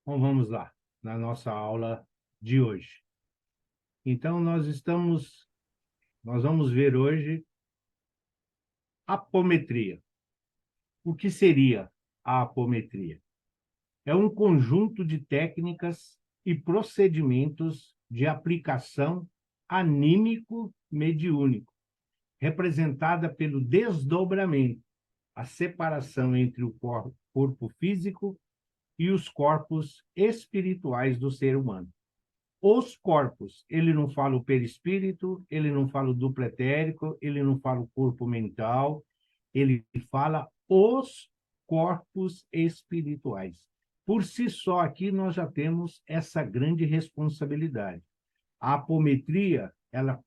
Então vamos lá, na nossa aula de hoje. Então nós vamos ver hoje apometria. O que seria a apometria? É um conjunto de técnicas e procedimentos de aplicação anímico-mediúnico, representada pelo desdobramento, a separação entre o corpo físico e os corpos espirituais do ser humano. Os corpos, ele não fala o perispírito, ele não fala o duplo etérico, ele não fala o corpo mental, ele fala os corpos espirituais. Por si só, aqui nós já temos essa grande responsabilidade. A apometria, ela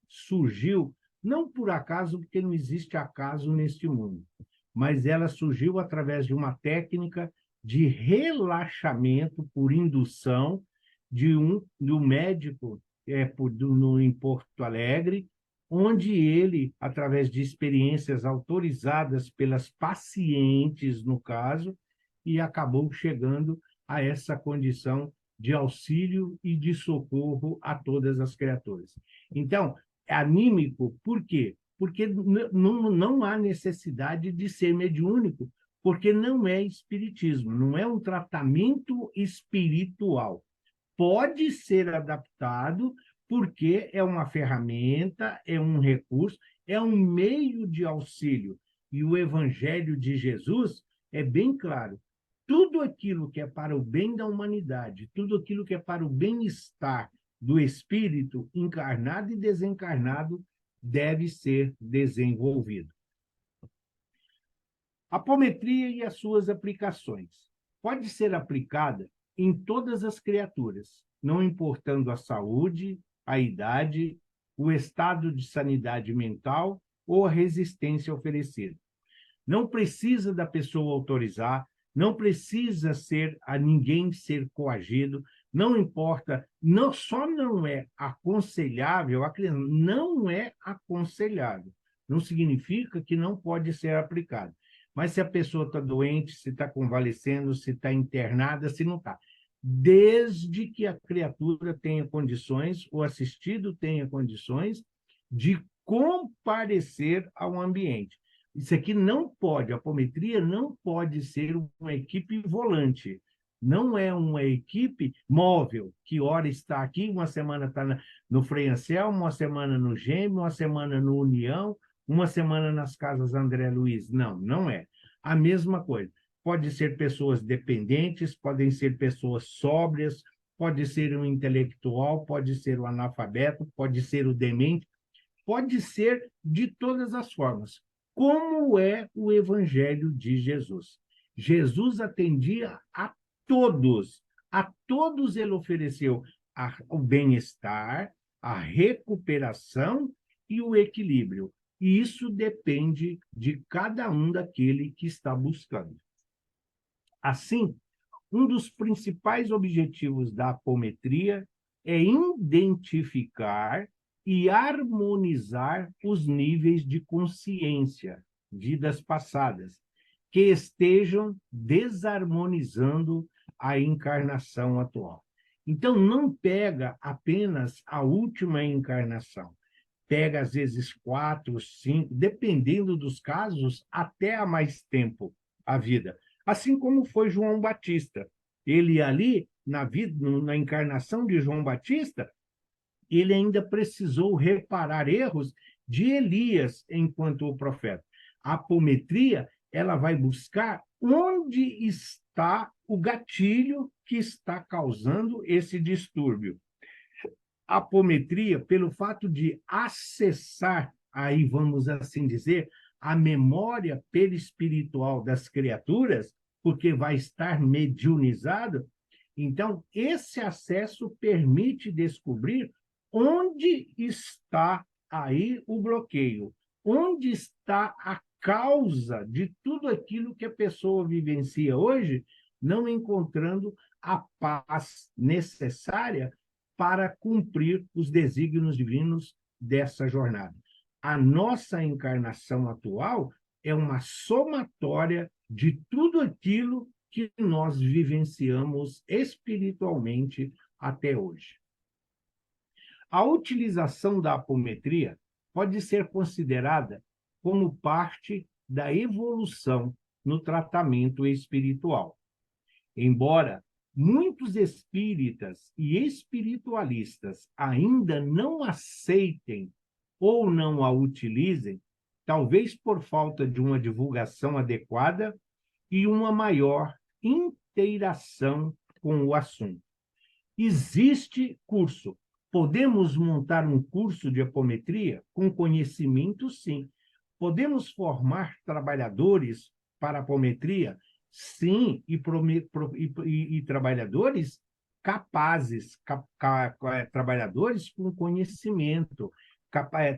surgiu, não por acaso, porque não existe acaso neste mundo, mas ela surgiu através de uma técnica de relaxamento por indução de um médico em Porto Alegre, onde ele, através de experiências autorizadas pelas pacientes, no caso, e acabou chegando a essa condição de auxílio e de socorro a todas as criaturas. Então, é anímico, por quê? Porque não há necessidade de ser mediúnico, porque não é espiritismo, não é um tratamento espiritual. Pode ser adaptado, porque é uma ferramenta, é um recurso, é um meio de auxílio. E o Evangelho de Jesus é bem claro. Tudo aquilo que é para o bem da humanidade, tudo aquilo que é para o bem-estar do espírito encarnado e desencarnado, deve ser desenvolvido. A apometria e as suas aplicações. Pode ser aplicada em todas as criaturas, não importando a saúde, a idade, o estado de sanidade mental ou a resistência oferecida. Não precisa da pessoa autorizar, não precisa ninguém ser coagido, não importa, só não é aconselhável, não é aconselhável. Não significa que não pode ser aplicado. Mas se a pessoa está doente, se está convalescendo, se está internada, se não está. Desde que a criatura tenha condições, o assistido tenha condições de comparecer ao ambiente. Isso aqui não pode, a apometria não pode ser uma equipe volante. Não é uma equipe móvel, que hora está aqui, uma semana está no Frei Anselmo, uma semana no Gêmeo, uma semana no União, uma semana nas casas André Luiz. Não, não é. A mesma coisa. Pode ser pessoas dependentes, podem ser pessoas sóbrias, pode ser um intelectual, pode ser o analfabeto, pode ser o demente, pode ser de todas as formas. Como é o Evangelho de Jesus? Jesus atendia a todos ele ofereceu o bem-estar, a recuperação e o equilíbrio. E isso depende de cada um daquele que está buscando. Assim, um dos principais objetivos da apometria é identificar e harmonizar os níveis de consciência, vidas passadas, que estejam desarmonizando a encarnação atual. Então, não pega apenas a última encarnação, pega às vezes 4, 5, dependendo dos casos, até há mais tempo a vida. Assim como foi João Batista. Ele ali, na encarnação de João Batista, ele ainda precisou reparar erros de Elias enquanto o profeta. A apometria, ela vai buscar onde está o gatilho que está causando esse distúrbio. A apometria, pelo fato de acessar, aí vamos assim dizer, a memória perispiritual das criaturas, porque vai estar mediunizado, então esse acesso permite descobrir onde está aí o bloqueio, onde está a causa de tudo aquilo que a pessoa vivencia hoje, não encontrando a paz necessária para cumprir os desígnios divinos dessa jornada. A nossa encarnação atual é uma somatória de tudo aquilo que nós vivenciamos espiritualmente até hoje. A utilização da apometria pode ser considerada como parte da evolução no tratamento espiritual. Embora muitos espíritas e espiritualistas ainda não aceitem ou não a utilizem, talvez por falta de uma divulgação adequada e uma maior inteiração com o assunto. Existe curso. Podemos montar um curso de apometria com conhecimento, sim. Podemos formar trabalhadores para apometria? Sim, e trabalhadores capazes, trabalhadores com conhecimento,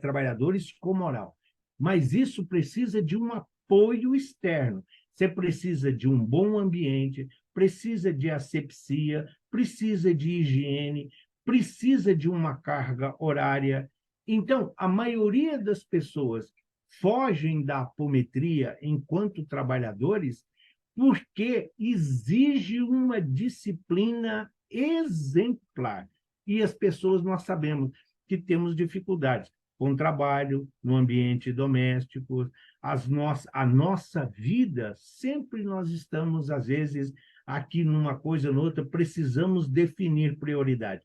trabalhadores com moral. Mas isso precisa de um apoio externo. Você precisa de um bom ambiente, precisa de asepsia, precisa de higiene, precisa de uma carga horária. Então, a maioria das pessoas fogem da apometria enquanto trabalhadores porque exige uma disciplina exemplar. E as pessoas, nós sabemos que temos dificuldades com o trabalho, no ambiente doméstico, a nossa vida, sempre nós estamos, às vezes, aqui numa coisa ou noutra, precisamos definir prioridade.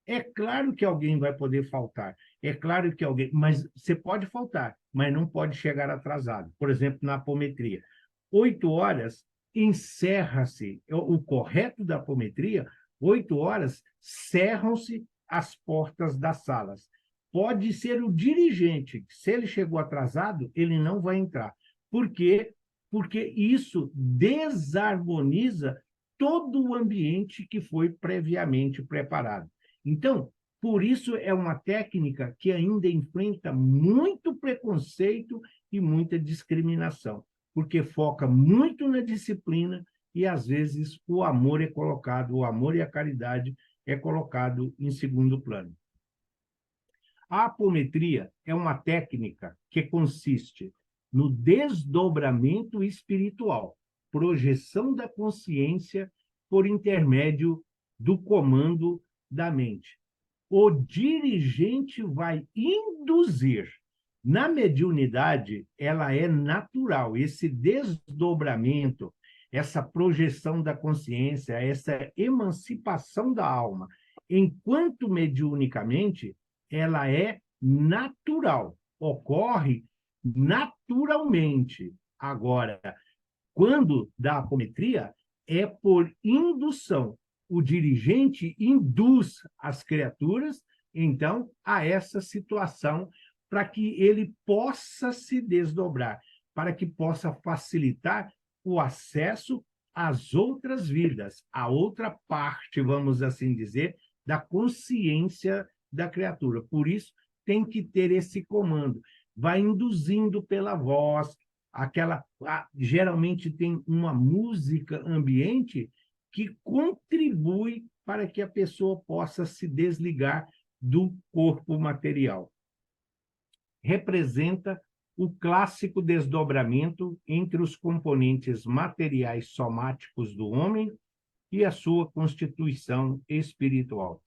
É claro que alguém vai poder faltar, é claro que alguém, mas você pode faltar, mas não pode chegar atrasado. Por exemplo, na apometria, 8 horas encerra-se, o correto da apometria, 8 horas cerram-se as portas das salas. Pode ser o dirigente, se ele chegou atrasado, ele não vai entrar. Por quê? Porque isso desarmoniza todo o ambiente que foi previamente preparado. Então, por isso é uma técnica que ainda enfrenta muito preconceito e muita discriminação, porque foca muito na disciplina e, às vezes, o amor é colocado, o amor e a caridade é colocado em segundo plano. A apometria é uma técnica que consiste no desdobramento espiritual, projeção da consciência por intermédio do comando da mente. O dirigente vai induzir. Na mediunidade, ela é natural, esse desdobramento, essa projeção da consciência, essa emancipação da alma, enquanto mediunicamente, ela é natural, ocorre naturalmente. Agora, quando da apometria, é por indução. O dirigente induz as criaturas, então, a essa situação para que ele possa se desdobrar, para que possa facilitar o acesso às outras vidas, à outra parte, vamos assim dizer, da consciência da criatura. Por isso, tem que ter esse comando. Vai induzindo pela voz, geralmente tem uma música ambiente que contribui para que a pessoa possa se desligar do corpo material. Representa o clássico desdobramento entre os componentes materiais somáticos do homem e a sua constituição espiritual.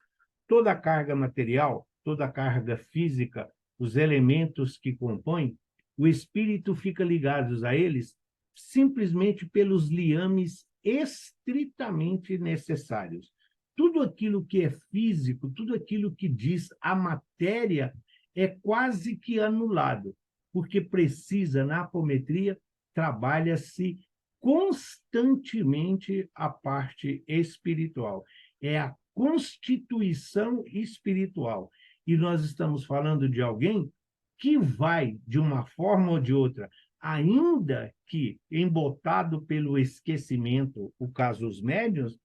Toda a carga material, toda a carga física, os elementos que compõem, o espírito fica ligado a eles simplesmente pelos liames estritamente necessários. Tudo aquilo que é físico, tudo aquilo que diz a matéria é quase que anulado, porque precisa, na apometria, trabalha-se constantemente a parte espiritual. É a constituição espiritual. E nós estamos falando de alguém que vai, de uma forma ou de outra, ainda que embotado pelo esquecimento, o caso os médiuns,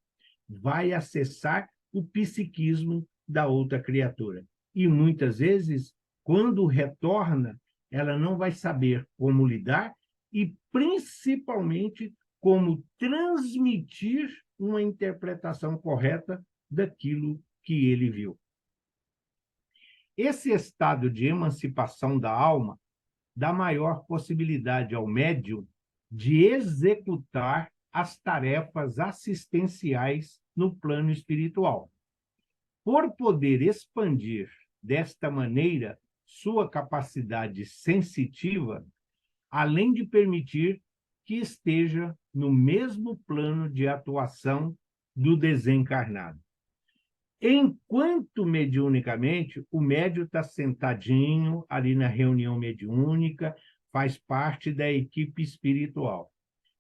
vai acessar o psiquismo da outra criatura. E muitas vezes, quando retorna, ela não vai saber como lidar e, principalmente, como transmitir uma interpretação correta daquilo que ele viu. Esse estado de emancipação da alma dá maior possibilidade ao médium de executar as tarefas assistenciais no plano espiritual. Por poder expandir desta maneira sua capacidade sensitiva, além de permitir que esteja no mesmo plano de atuação do desencarnado. Enquanto mediunicamente, o médium está sentadinho ali na reunião mediúnica, faz parte da equipe espiritual.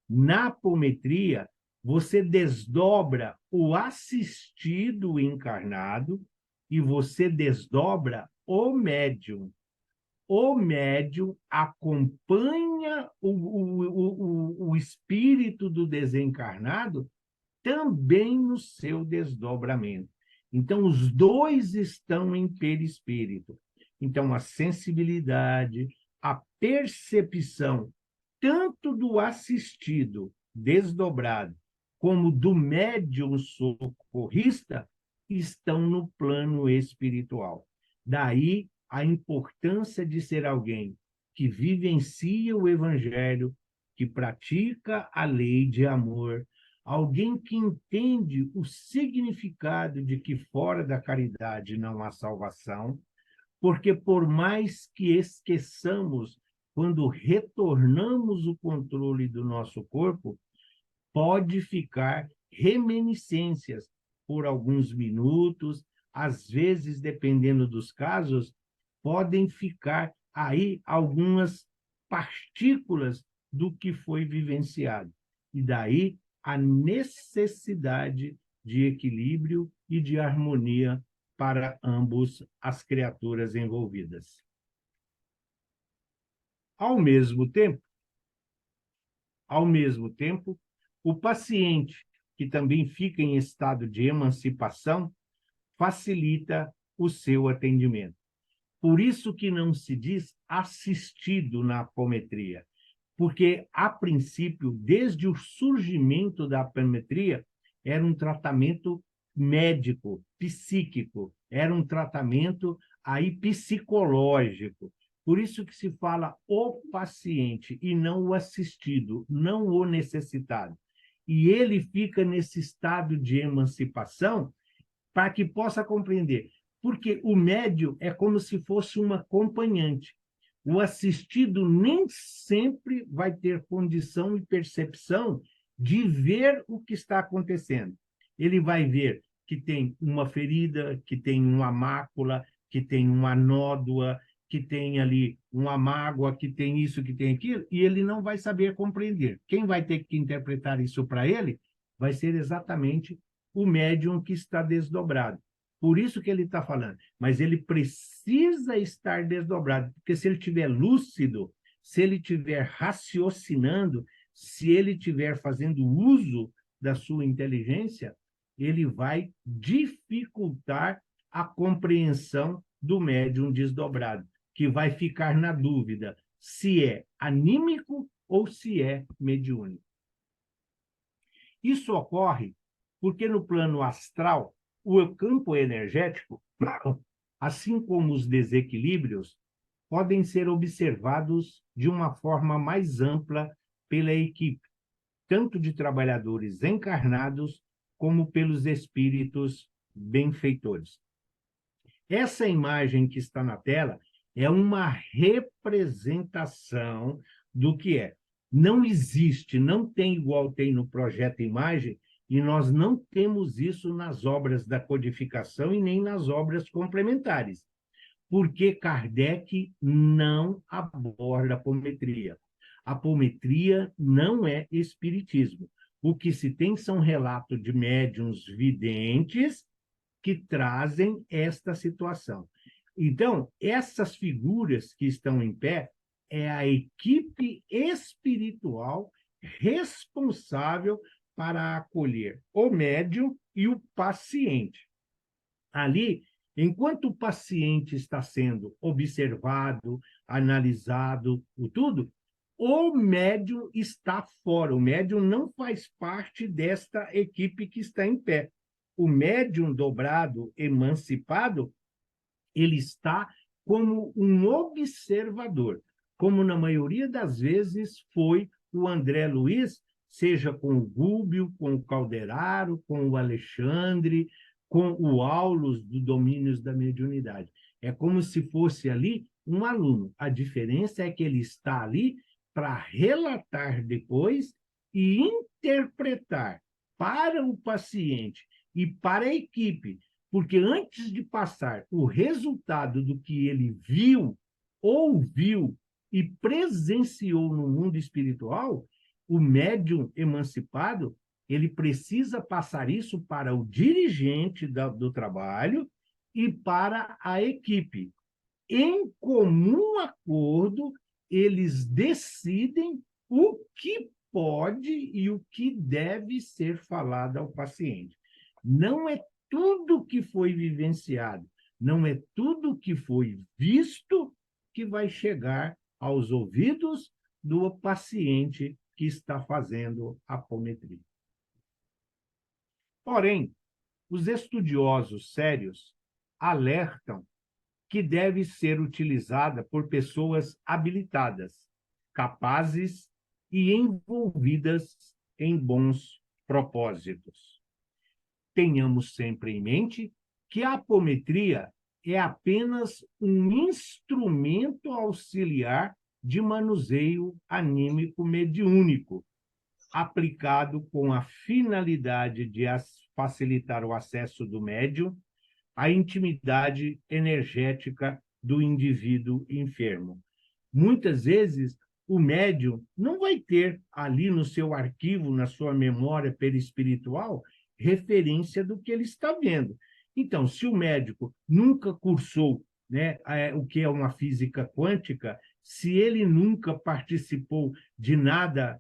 Na apometria, você desdobra o assistido encarnado e você desdobra o médium. O médium acompanha o espírito do desencarnado também no seu desdobramento. Então, os dois estão em perispírito. Então, a sensibilidade, a percepção, tanto do assistido desdobrado, como do médium socorrista, estão no plano espiritual. Daí a importância de ser alguém que vivencia o Evangelho, que pratica a lei de amor, alguém que entende o significado de que fora da caridade não há salvação, porque por mais que esqueçamos, quando retornamos o controle do nosso corpo, pode ficar reminiscências por alguns minutos, às vezes, dependendo dos casos, podem ficar aí algumas partículas do que foi vivenciado. E daí a necessidade de equilíbrio e de harmonia para ambos as criaturas envolvidas. Ao mesmo tempo, o paciente, que também fica em estado de emancipação, facilita o seu atendimento. Por isso que não se diz assistido na apometria, porque, a princípio, desde o surgimento da apometria, era um tratamento médico, psíquico, era um tratamento aí psicológico. Por isso que se fala o paciente e não o assistido, não o necessitado. E ele fica nesse estado de emancipação para que possa compreender. Porque o médium é como se fosse um acompanhante. O assistido nem sempre vai ter condição e percepção de ver o que está acontecendo. Ele vai ver que tem uma ferida, que tem uma mácula, que tem uma nódoa, que tem ali uma mágoa, que tem isso, que tem aquilo, e ele não vai saber compreender. Quem vai ter que interpretar isso para ele vai ser exatamente o médium que está desdobrado. Por isso que ele está falando. Mas ele precisa estar desdobrado, porque se ele estiver lúcido, se ele estiver raciocinando, se ele estiver fazendo uso da sua inteligência, ele vai dificultar a compreensão do médium desdobrado, que vai ficar na dúvida se é anímico ou se é mediúnico. Isso ocorre porque no plano astral, o campo energético, assim como os desequilíbrios, podem ser observados de uma forma mais ampla pela equipe, tanto de trabalhadores encarnados como pelos espíritos benfeitores. Essa imagem que está na tela é uma representação do que é. Não existe, não tem igual tem no projeto imagem, e nós não temos isso nas obras da codificação e nem nas obras complementares, porque Kardec não aborda a apometria. A apometria não é espiritismo. O que se tem são relatos de médiuns videntes que trazem esta situação. Então, essas figuras que estão em pé é a equipe espiritual responsável para acolher o médium e o paciente. Ali, enquanto o paciente está sendo observado, analisado, tudo, o médium está fora. O médium não faz parte desta equipe que está em pé. O médium dobrado, emancipado, ele está como um observador, como na maioria das vezes foi o André Luiz, seja com o Gúbio, com o Calderaro, com o Alexandre, com o Aulus, do Domínios da Mediunidade. É como se fosse ali um aluno. A diferença é que ele está ali para relatar depois e interpretar para o paciente e para a equipe, porque antes de passar o resultado do que ele viu, ouviu e presenciou no mundo espiritual, o médium emancipado, ele precisa passar isso para o dirigente do trabalho e para a equipe. Em comum acordo, eles decidem o que pode e o que deve ser falado ao paciente. Não é tudo que foi vivenciado, não é tudo que foi visto que vai chegar aos ouvidos do paciente que está fazendo a apometria. Porém, os estudiosos sérios alertam que deve ser utilizada por pessoas habilitadas, capazes e envolvidas em bons propósitos. Tenhamos sempre em mente que a apometria é apenas um instrumento auxiliar de manuseio anímico mediúnico, aplicado com a finalidade de facilitar o acesso do médium à intimidade energética do indivíduo enfermo. Muitas vezes, o médium não vai ter ali no seu arquivo, na sua memória perispiritual, referência do que ele está vendo. Então, se o médico nunca cursou, né, o que é uma física quântica, se ele nunca participou de nada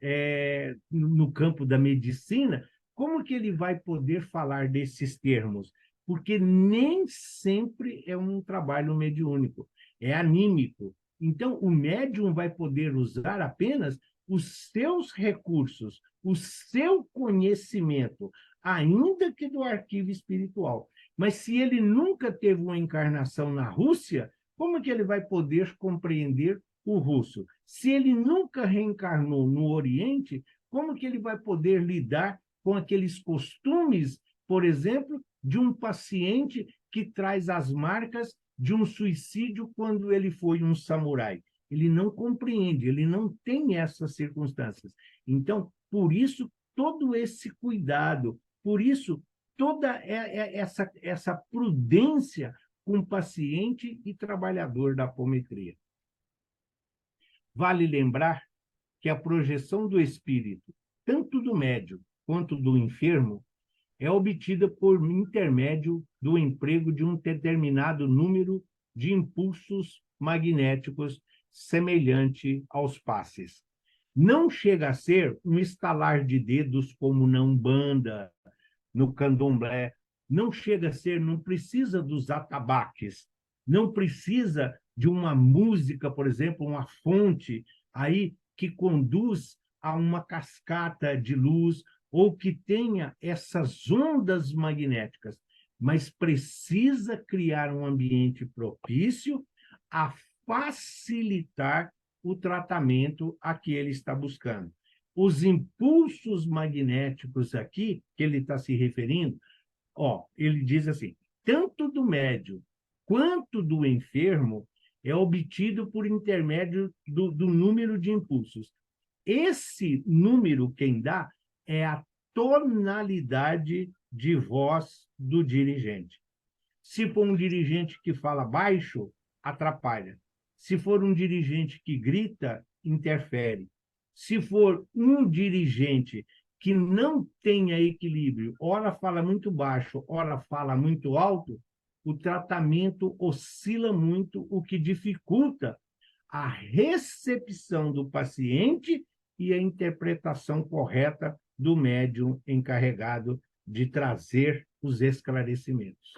no campo da medicina, como que ele vai poder falar desses termos? Porque nem sempre é um trabalho mediúnico, é anímico. Então, o médium vai poder usar apenas os seus recursos, o seu conhecimento, ainda que do arquivo espiritual. Mas se ele nunca teve uma encarnação na Rússia, como que ele vai poder compreender o russo? Se ele nunca reencarnou no Oriente, como que ele vai poder lidar com aqueles costumes, por exemplo, de um paciente que traz as marcas de um suicídio quando ele foi um samurai? Ele não compreende, ele não tem essas circunstâncias. Então, por isso, todo esse cuidado, por isso, toda essa prudência com paciente e trabalhador da apometria. Vale lembrar que a projeção do espírito, tanto do médium quanto do enfermo, é obtida por intermédio do emprego de um determinado número de impulsos magnéticos semelhante aos passes. Não chega a ser um estalar de dedos como na Umbanda, no Candomblé, não chega a ser, não precisa dos atabaques, não precisa de uma música, por exemplo, uma fonte aí que conduz a uma cascata de luz ou que tenha essas ondas magnéticas, mas precisa criar um ambiente propício a facilitar o tratamento a que ele está buscando. Os impulsos magnéticos aqui, que ele está se referindo, ele diz assim, tanto do médium quanto do enfermo é obtido por intermédio do número de impulsos. Esse número, quem dá, é a tonalidade de voz do dirigente. Se for um dirigente que fala baixo, atrapalha. Se for um dirigente que grita, interfere. Se for um dirigente que não tenha equilíbrio, ora fala muito baixo, ora fala muito alto, o tratamento oscila muito, o que dificulta a recepção do paciente e a interpretação correta do médium encarregado de trazer os esclarecimentos.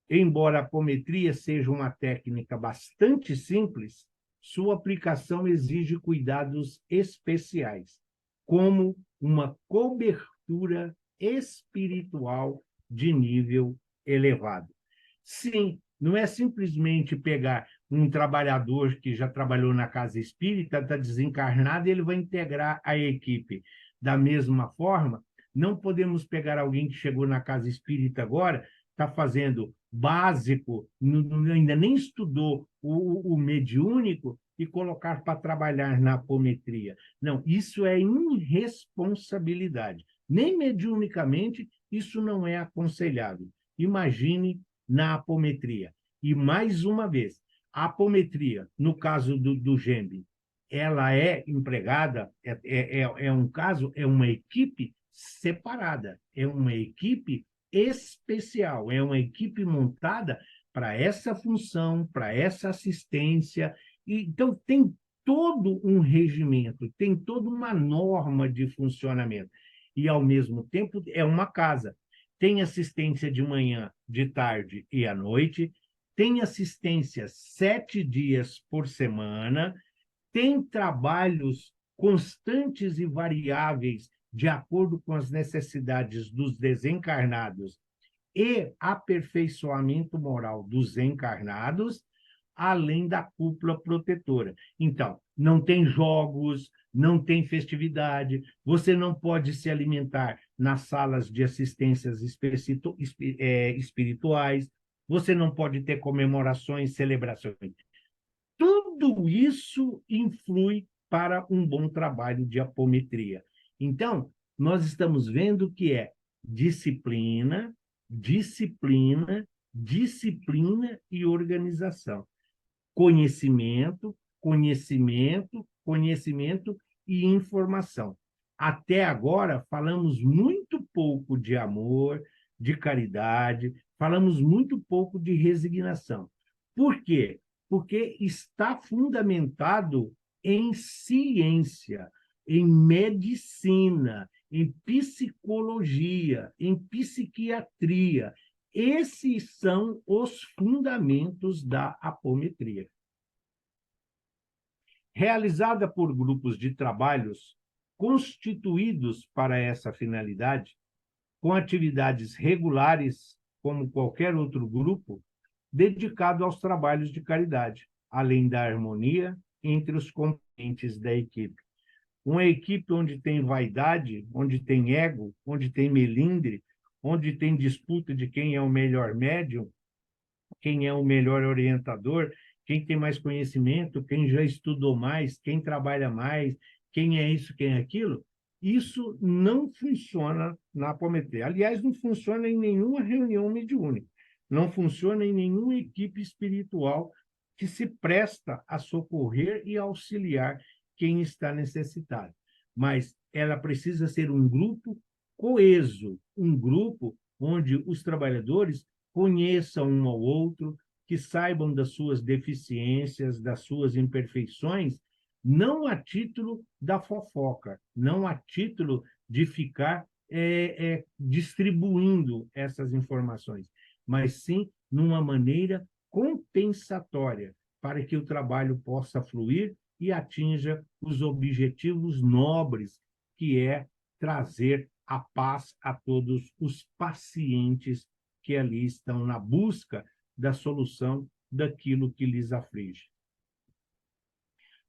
Embora a apometria seja uma técnica bastante simples, sua aplicação exige cuidados especiais, como uma cobertura espiritual de nível elevado. Sim, não é simplesmente pegar um trabalhador que já trabalhou na casa espírita, está desencarnado, e ele vai integrar a equipe. Da mesma forma, não podemos pegar alguém que chegou na casa espírita agora, está fazendo básico, ainda nem estudou o mediúnico, e colocar para trabalhar na apometria. Não, isso é irresponsabilidade. Nem mediunicamente, isso não é aconselhável. Imagine na apometria. E, mais uma vez, a apometria, no caso do GEMB, ela é empregada, é um caso, é uma equipe separada, é uma equipe especial, é uma equipe montada para essa função, para essa assistência. Então, tem todo um regimento, tem toda uma norma de funcionamento. E, ao mesmo tempo, é uma casa. Tem assistência de manhã, de tarde e à noite, tem assistência 7 dias por semana, tem trabalhos constantes e variáveis de acordo com as necessidades dos desencarnados e aperfeiçoamento moral dos encarnados, além da cúpula protetora. Então, não tem jogos, não tem festividade, você não pode se alimentar nas salas de assistências espirituais, você não pode ter comemorações, celebrações. Tudo isso influi para um bom trabalho de apometria. Então, nós estamos vendo que é disciplina, disciplina, disciplina e organização. Conhecimento, conhecimento, conhecimento e informação. Até agora, falamos muito pouco de amor, de caridade, falamos muito pouco de resignação. Por quê? Porque está fundamentado em ciência, em medicina, em psicologia, em psiquiatria. Esses são os fundamentos da apometria. Realizada por grupos de trabalhos constituídos para essa finalidade, com atividades regulares, como qualquer outro grupo, dedicado aos trabalhos de caridade, além da harmonia entre os componentes da equipe. Uma equipe onde tem vaidade, onde tem ego, onde tem melindre, onde tem disputa de quem é o melhor médium, quem é o melhor orientador, quem tem mais conhecimento, quem já estudou mais, quem trabalha mais, quem é isso, quem é aquilo, isso não funciona na apometria. Aliás, não funciona em nenhuma reunião mediúnica, não funciona em nenhuma equipe espiritual que se presta a socorrer e auxiliar quem está necessitado. Mas ela precisa ser um grupo coeso, um grupo onde os trabalhadores conheçam um ao outro, que saibam das suas deficiências, das suas imperfeições, não a título da fofoca, não a título de ficar distribuindo essas informações, mas sim numa maneira compensatória, para que o trabalho possa fluir e atinja os objetivos nobres, que é trazer a paz a todos os pacientes que ali estão na busca da solução daquilo que lhes aflige.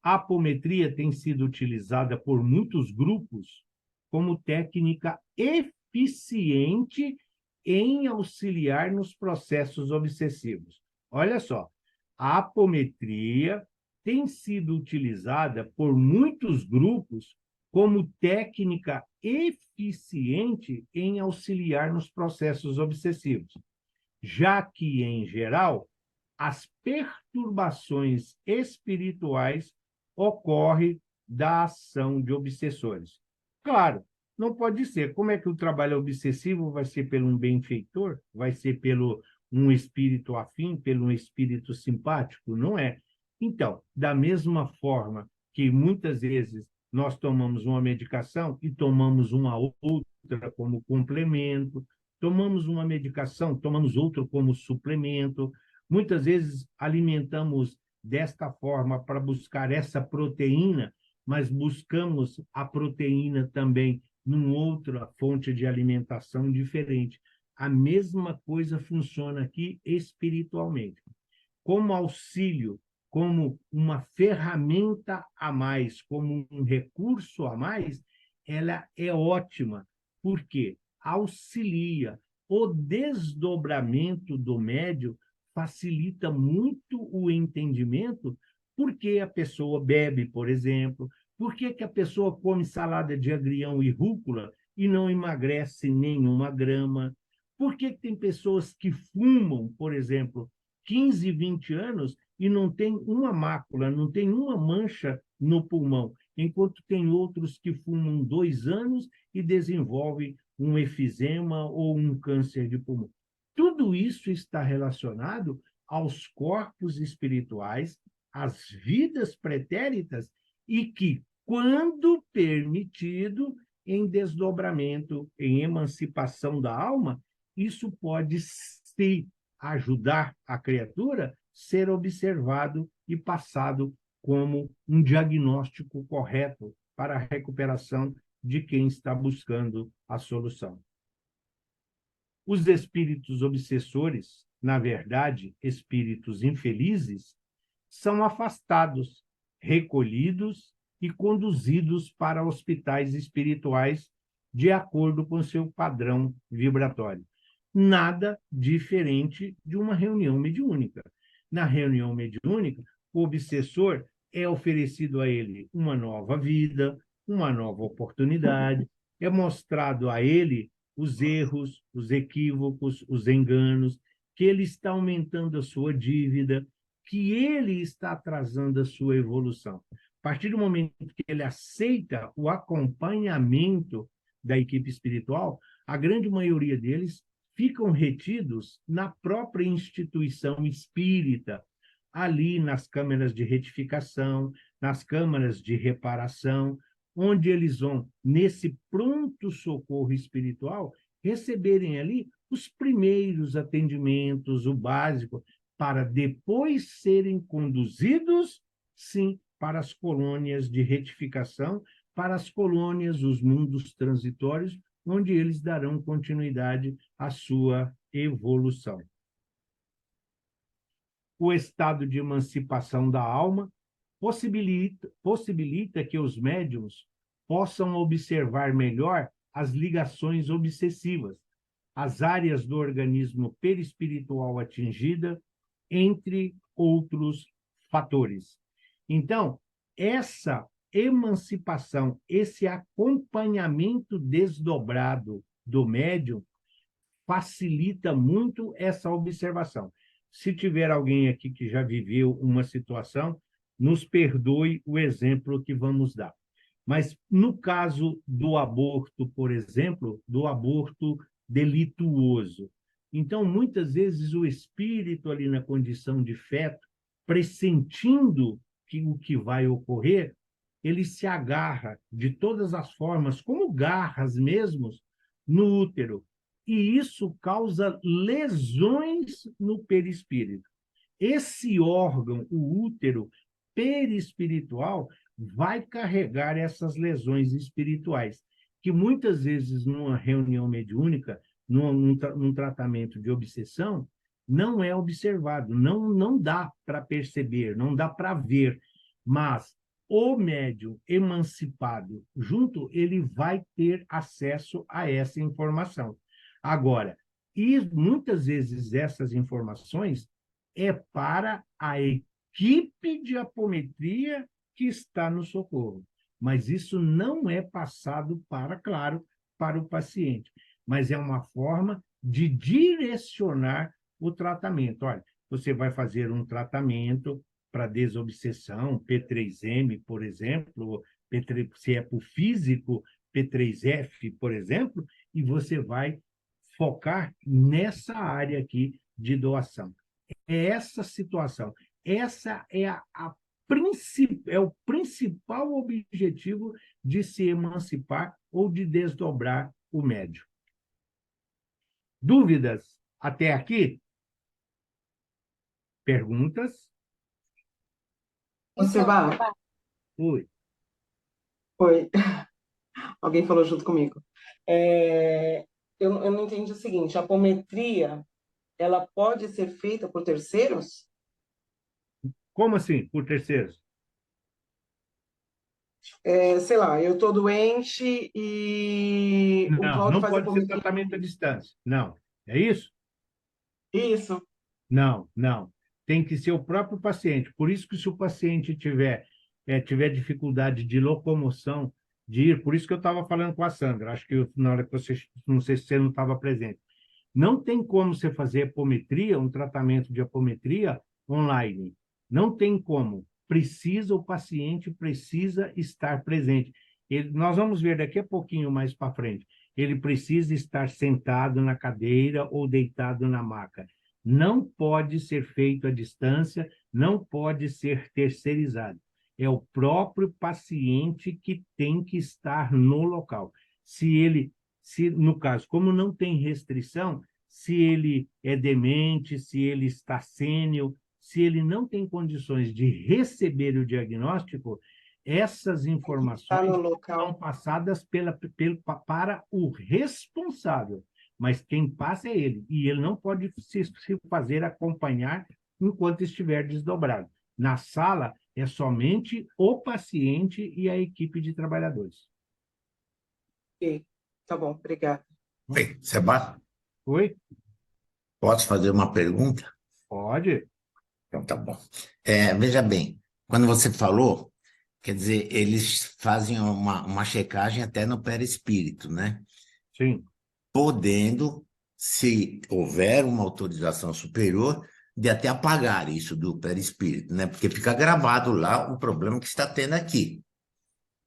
A apometria tem sido utilizada por muitos grupos como técnica eficiente em auxiliar nos processos obsessivos. Olha só, a apometria tem sido utilizada por muitos grupos como técnica eficiente em auxiliar nos processos obsessivos, já que, em geral, as perturbações espirituais ocorrem da ação de obsessores. Claro, não pode ser. Como é que o trabalho obsessivo vai ser pelo um benfeitor? Vai ser pelo um espírito afim, pelo um espírito simpático? Não é. Então, da mesma forma que muitas vezes nós tomamos uma medicação e tomamos uma outra como complemento, tomamos uma medicação, tomamos outra como suplemento, muitas vezes alimentamos desta forma para buscar essa proteína, mas buscamos a proteína também numa outra fonte de alimentação diferente. A mesma coisa funciona aqui espiritualmente. Como auxílio como uma ferramenta a mais, como um recurso a mais, ela é ótima, porque auxilia o desdobramento do médium, facilita muito o entendimento, porque a pessoa bebe, por exemplo, por que que a pessoa come salada de agrião e rúcula e não emagrece nenhuma grama? Por que que tem pessoas que fumam, por exemplo, 15, 20 anos e não tem uma mácula, não tem uma mancha no pulmão, enquanto tem outros que fumam 2 anos e desenvolvem um efizema ou um câncer de pulmão. Tudo isso está relacionado aos corpos espirituais, às vidas pretéritas, e que, quando permitido, em desdobramento, em emancipação da alma, isso pode se ajudar a criatura ser observado e passado como um diagnóstico correto para a recuperação de quem está buscando a solução. Os espíritos obsessores, na verdade, espíritos infelizes, são afastados, recolhidos e conduzidos para hospitais espirituais de acordo com seu padrão vibratório. Nada diferente de uma reunião mediúnica. Na reunião mediúnica, o obsessor é oferecido a ele uma nova vida, uma nova oportunidade, é mostrado a ele os erros, os equívocos, os enganos, que ele está aumentando a sua dívida, que ele está atrasando a sua evolução. A partir do momento que ele aceita o acompanhamento da equipe espiritual, a grande maioria deles ficam retidos na própria instituição espírita, ali nas câmaras de retificação, nas câmaras de reparação, onde eles vão, nesse pronto-socorro espiritual, receberem ali os primeiros atendimentos, o básico, para depois serem conduzidos, sim, para as colônias de retificação, para as colônias, os mundos transitórios, onde eles darão continuidade à sua evolução. O estado de emancipação da alma possibilita que os médiuns possam observar melhor as ligações obsessivas, as áreas do organismo perispiritual atingida, entre outros fatores. Então, essa emancipação, esse acompanhamento desdobrado do médium facilita muito essa observação. Se tiver alguém aqui que já viveu uma situação, nos perdoe o exemplo que vamos dar. Mas no caso do aborto, por exemplo, do aborto delituoso, então muitas vezes o espírito ali na condição de feto, pressentindo que o que vai ocorrer, ele se agarra de todas as formas, como garras mesmo, no útero, e isso causa lesões no perispírito. Esse órgão, o útero perispiritual, vai carregar essas lesões espirituais, que muitas vezes numa reunião mediúnica, num tratamento de obsessão, não é observado, não dá para perceber, não dá para ver, mas o médium emancipado junto, ele vai ter acesso a essa informação. Agora, e muitas vezes essas informações é para a equipe de apometria que está no socorro. Mas isso não é passado para, claro, para o paciente, mas é uma forma de direcionar o tratamento. Olha, você vai fazer um tratamento para desobsessão, P3M, por exemplo, se é para o físico, P3F, por exemplo, e você vai focar nessa área aqui de doação. É essa situação. Essa é é o principal objetivo de se emancipar ou de desdobrar o médium. Dúvidas até aqui? Perguntas? Você vai? Oi. Foi. Alguém falou junto comigo. Eu não entendi o seguinte: a apometria, ela pode ser feita por terceiros? Como assim, por terceiros? Sei lá, eu estou doente e o Não, Cláudio não faz pode ser apometria tratamento à comigo. distância. Não. É isso? Isso. Não, não. Tem que ser o próprio paciente. Por isso que se o paciente tiver dificuldade de locomoção, de ir, por isso que eu estava falando com a Sandra, acho que na hora que você, não sei se você não estava presente. Não tem como você fazer apometria, um tratamento de apometria online. Não tem como. O paciente precisa estar presente. Nós vamos ver daqui a pouquinho mais para frente. Ele precisa estar sentado na cadeira ou deitado na maca. Não pode ser feito à distância, não pode ser terceirizado. É o próprio paciente que tem que estar no local. Se no caso, como não tem restrição, se ele é demente, se ele está sênior, se ele não tem condições de receber o diagnóstico, essas Está no informações são local. passadas para o responsável, mas quem passa é ele, e ele não pode se fazer acompanhar enquanto estiver desdobrado. Na sala, é somente o paciente e a equipe de trabalhadores. Ok. Tá bom, obrigada. Oi, Sebastião, Oi? posso fazer uma pergunta? Pode? Então tá bom. Veja bem, quando você falou, quer dizer, eles fazem uma checagem até no perispírito, né? Sim. Podendo, se houver uma autorização superior, de até apagar isso do perispírito, né? Porque fica gravado lá o problema que está tendo aqui.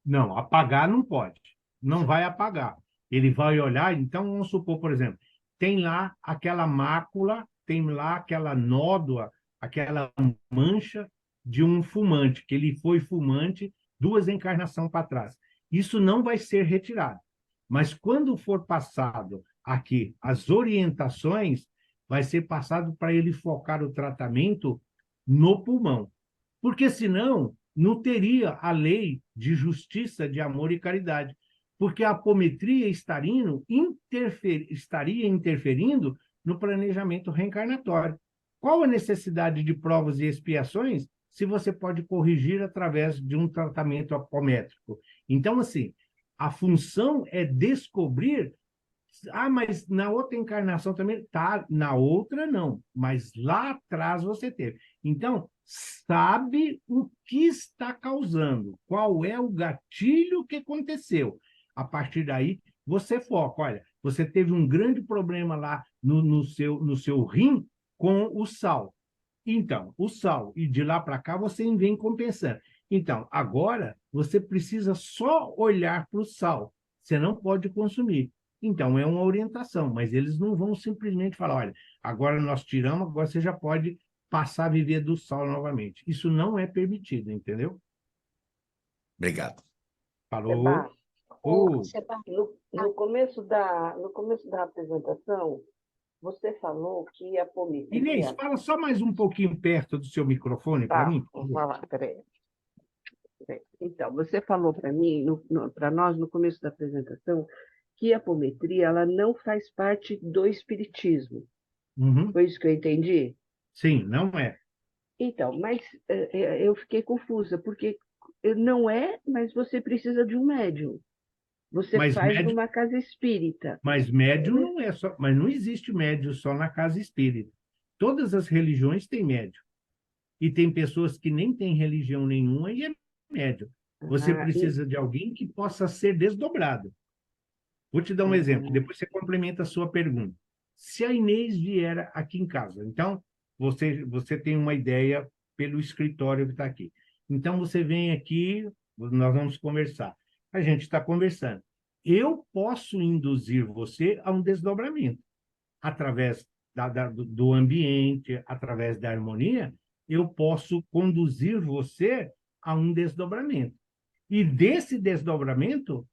Não, apagar não pode. Não vai apagar. Ele vai olhar, então vamos supor, por exemplo, tem lá aquela mácula, tem lá aquela nódoa, aquela mancha de um fumante, que ele foi fumante 2 encarnações para trás. Isso não vai ser retirado. Mas quando for passado aqui as orientações, vai ser passado para ele focar o tratamento no pulmão. Porque senão não teria a lei de justiça, de amor e caridade. Porque a apometria estaria interferindo no planejamento reencarnatório. Qual a necessidade de provas e expiações se você pode corrigir através de um tratamento apométrico? Então, assim, a função é descobrir. Ah, mas na outra encarnação também tá, na outra não, mas lá atrás você teve. Então, sabe o que está causando, qual é o gatilho que aconteceu. A partir daí, você foca. Olha, você teve um grande problema lá no seu rim com o sal. Então, o sal, e de lá para cá você vem compensando. Então, agora você precisa só olhar para o sal. Você não pode consumir. Então, é uma orientação, mas eles não vão simplesmente falar: olha, agora nós tiramos, agora você já pode passar a viver do sal novamente. Isso não é permitido, entendeu? Obrigado. Falou. Seba, Oh, Seba, no começo da apresentação, você falou que a Inês, apometria. fala só mais um pouquinho perto do seu microfone para Tá, mim, por vou favor. falar, peraí. Então, você falou para mim, para nós, no começo da apresentação, que a apometria ela não faz parte do espiritismo. Uhum. Foi isso que eu entendi? Sim, não é. Então, mas eu fiquei confusa, porque não é, mas você precisa de um médium. Você Mas faz médium, numa casa espírita. mas médium não é só, mas não existe médium só na casa espírita. Todas as religiões têm médium. E tem pessoas que nem têm religião nenhuma e é médium. Você Ah, precisa de alguém que possa ser desdobrado. Vou te dar um exemplo, ah, depois você complementa a sua pergunta. Se a Inês vier aqui em casa, então você tem uma ideia pelo escritório que está aqui. Então você vem aqui, nós vamos conversar. A gente está conversando. Eu posso induzir você a um desdobramento através do ambiente, através da harmonia, eu posso conduzir você a um desdobramento. E desse desdobramento,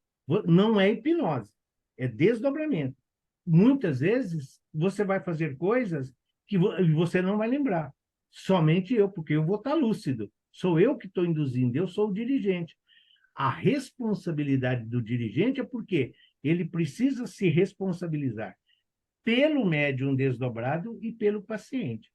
não é hipnose, é desdobramento. Muitas vezes, você vai fazer coisas que você não vai lembrar. Somente eu, porque eu vou estar lúcido. Sou eu que estou induzindo, eu sou o dirigente. A responsabilidade do dirigente é porque ele precisa se responsabilizar pelo médium desdobrado e pelo paciente.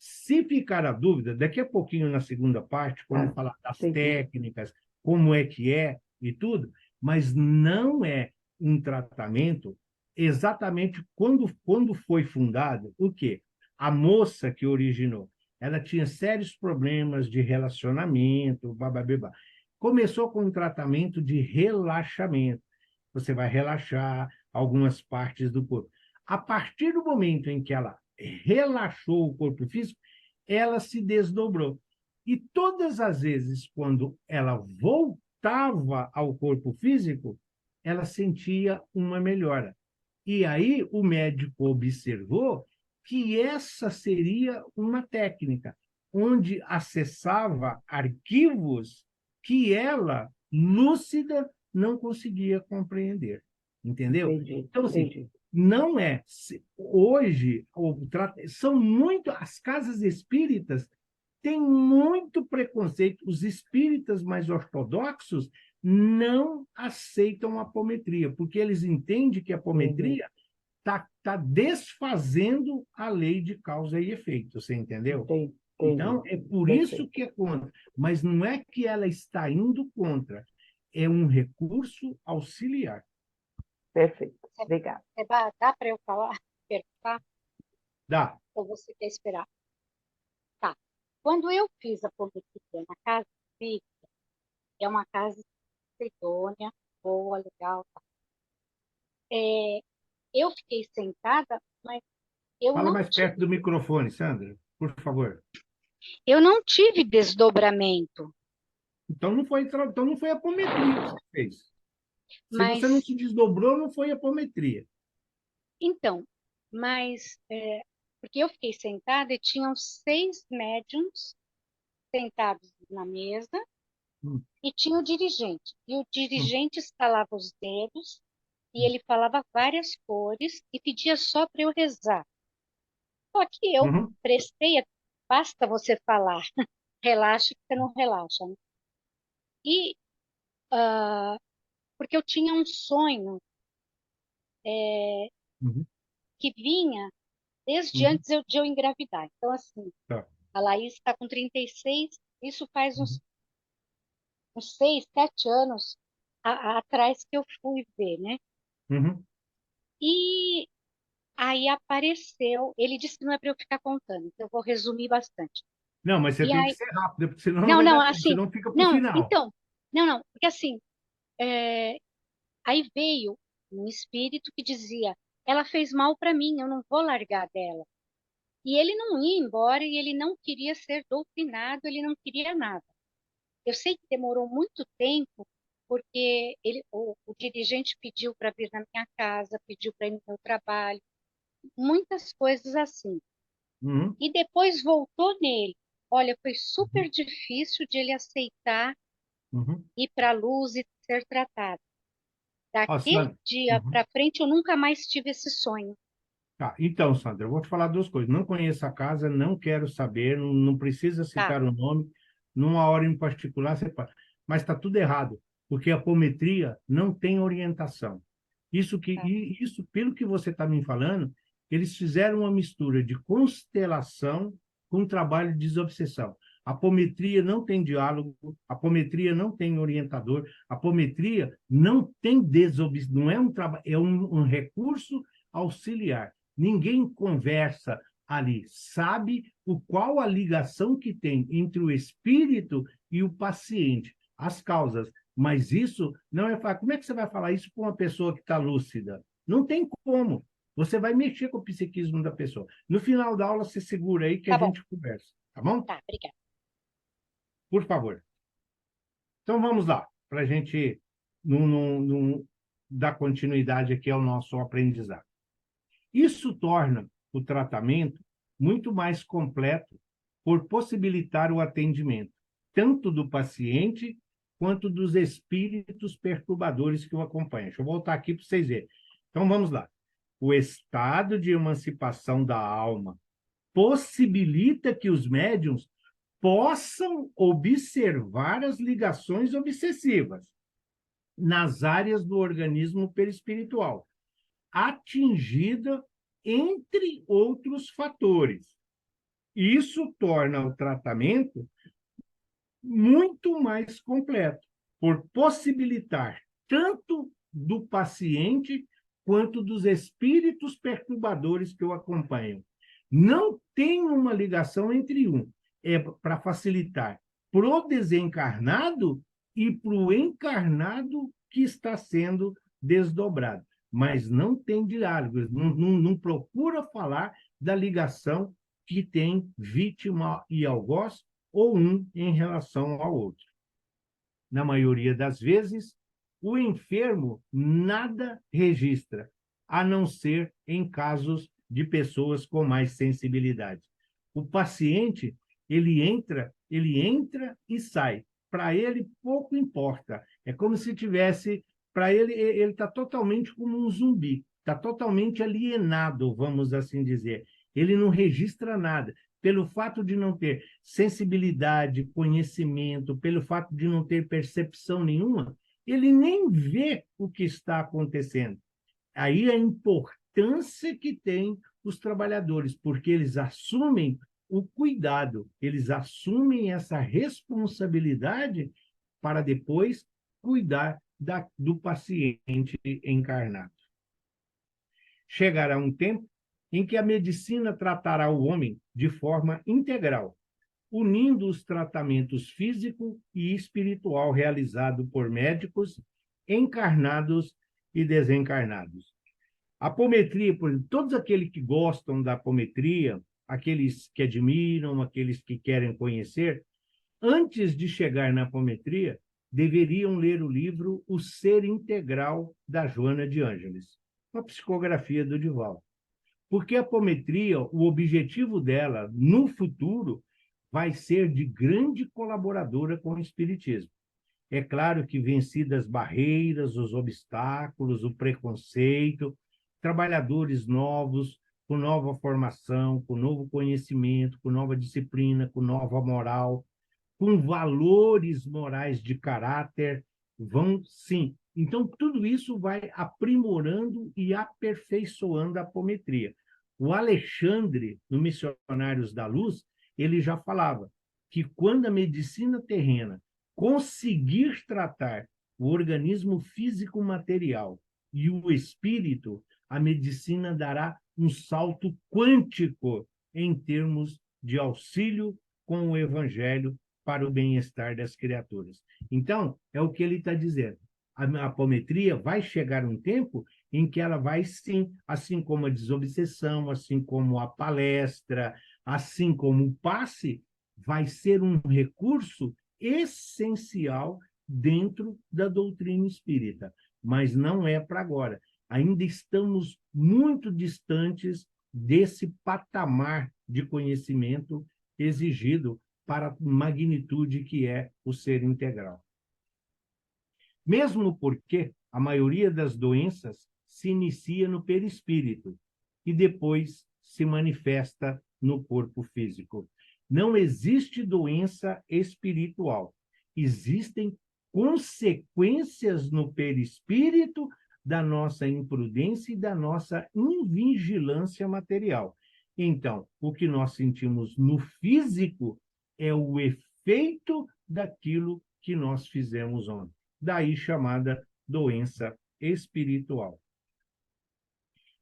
Se ficar a dúvida, daqui a pouquinho, na segunda parte, quando falar das entendi. técnicas, como é que é e tudo, mas não é um tratamento exatamente quando foi fundado, o quê? A moça que originou, ela tinha sérios problemas de relacionamento, bababá. Começou com um tratamento de relaxamento. Você vai relaxar algumas partes do corpo. A partir do momento em que ela relaxou o corpo físico, ela se desdobrou. E todas as vezes, quando ela voltava ao corpo físico, ela sentia uma melhora. E aí o médico observou que essa seria uma técnica, onde acessava arquivos que ela, lúcida, não conseguia compreender. Entendeu? Entendi, Então, assim, entendi. não é. Hoje, são muito. As casas espíritas têm muito preconceito. Os espíritas mais ortodoxos não aceitam a apometria, porque eles entendem que a apometria está desfazendo a lei de causa e efeito. Você entendeu? Entendi, Então, entendi. é por Perfeito. isso que é contra. Mas não é que ela está indo contra, é um recurso auxiliar. Perfeito. Obrigada. Dá para eu falar? Perguntar? Dá. Ou você quer esperar? Tá. Quando eu fiz a apometria na casa espírita, é uma casa idônea, boa, legal. Tá. Eu fiquei sentada, mas eu Fala não mais perto do microfone, Sandra, por favor. tive desdobramento, Então não foi apometria que você fez. Se você não mas se desdobrou, não foi apometria. então, porque eu fiquei sentada e tinham 6 médiums sentados na mesa Hum, e tinha o dirigente. E o hum, dirigente estalava os dedos e ele falava várias cores e pedia só para eu rezar. Só que eu uhum, basta você falar, relaxa que você não relaxa, né? E porque eu tinha um sonho uhum, que vinha desde uhum, antes de eu engravidar. Então, assim, tá, a Laís está com 36, isso faz uhum, uns 6, 7 anos atrás que eu fui ver, né? uhum. E aí apareceu, ele disse que não é para eu ficar contando, então eu vou resumir bastante. Não, mas você E tem que aí, ser rápido, porque senão não não, vai não, dar tempo, assim, senão fica para o não, final. então, não, porque assim, é, aí veio um espírito que dizia, ela fez mal para mim, eu não vou largar dela. E ele não ia embora e ele não queria ser doutrinado, ele não queria nada. Eu sei que demorou muito tempo, porque o dirigente pediu para vir na minha casa, pediu para ir no meu trabalho, muitas coisas assim. Uhum, E depois voltou nele. Olha, foi uhum, super difícil de ele aceitar uhum. ir para a luz e ser tratado. Ó, Daquele Sandra, dia uhum. para frente, eu nunca mais tive esse sonho. Tá, então, Sandra, eu vou te falar duas coisas. Não conheço a casa, não quero saber, não precisa Tá, citar o nome, numa hora em particular, você pode. Mas está tudo errado, porque a apometria não tem orientação. tá, Isso, pelo que você está me falando, eles fizeram uma mistura de constelação com trabalho de desobsessão. A apometria não tem diálogo, a apometria não tem orientador, a apometria não tem desobsessão, não é um trabalho, é um recurso auxiliar. Ninguém conversa ali, sabe qual a ligação que tem entre o espírito e o paciente, as causas. Mas isso não é fácil. Como é que você vai falar isso para uma pessoa que está lúcida? Não tem como. Você vai mexer com o psiquismo da pessoa. No final da aula, você segura aí que a tá bom, gente conversa, tá bom? tá, obrigada. Por favor. Então vamos lá, para a gente dar continuidade aqui ao nosso aprendizado. Isso torna o tratamento muito mais completo por possibilitar o atendimento, tanto do paciente quanto dos espíritos perturbadores que o acompanham. Deixa eu voltar aqui para vocês verem. Então, vamos lá. O estado de emancipação da alma possibilita que os médiums possam observar as ligações obsessivas nas áreas do organismo perispiritual, atingida entre outros fatores. Isso torna o tratamento muito mais completo, por possibilitar tanto do paciente quanto dos espíritos perturbadores que o acompanham. Não tem uma ligação entre um, é para facilitar para o desencarnado e para o encarnado que está sendo desdobrado. Mas não tem diálogo, não procura falar da ligação que tem vítima e algoz, ou um em relação ao outro. Na maioria das vezes, o enfermo nada registra, a não ser em casos de pessoas com mais sensibilidade. O paciente, ele entra e sai. Para ele, pouco importa. É como se tivesse... Para ele está totalmente como um zumbi, está totalmente alienado, vamos assim dizer. Ele não registra nada. Pelo fato de não ter sensibilidade, conhecimento, pelo fato de não ter percepção nenhuma, ele nem vê o que está acontecendo. Aí a importância que tem os trabalhadores, porque eles assumem o cuidado, eles assumem essa responsabilidade para depois cuidar do paciente encarnado. Chegará um tempo em que a medicina tratará o homem de forma integral, unindo os tratamentos físico e espiritual realizados por médicos encarnados e desencarnados. A apometria, por exemplo, todos aqueles que gostam da apometria, aqueles que admiram, aqueles que querem conhecer, antes de chegar na apometria, deveriam ler o livro O Ser Integral, da Joana de Ângeles, uma psicografia do Divaldo. Porque a apometria, o objetivo dela, no futuro, vai ser de grande colaboradora com o espiritismo. É claro que, vencidas barreiras, os obstáculos, o preconceito, trabalhadores novos, com nova formação, com novo conhecimento, com nova disciplina, com nova moral, com valores morais de caráter, vão sim. Então, tudo isso vai aprimorando e aperfeiçoando a apometria. O Alexandre, no Missionários da Luz, ele já falava que quando a medicina terrena conseguir tratar o organismo físico-material e o espírito, a medicina dará um salto quântico em termos de auxílio com o evangelho para o bem-estar das criaturas. Então, é o que ele está dizendo. A apometria vai chegar um tempo em que ela vai, sim, assim como a desobsessão, assim como a palestra, assim como o passe, vai ser um recurso essencial dentro da doutrina espírita. Mas não é para agora. Ainda estamos muito distantes desse patamar de conhecimento exigido para a magnitude que é o ser integral. Mesmo porque a maioria das doenças se inicia no perispírito e depois se manifesta no corpo físico. Não existe doença espiritual. Existem consequências no perispírito da nossa imprudência e da nossa invigilância material. Então, o que nós sentimos no físico é o efeito daquilo que nós fizemos ontem. Daí chamada doença espiritual.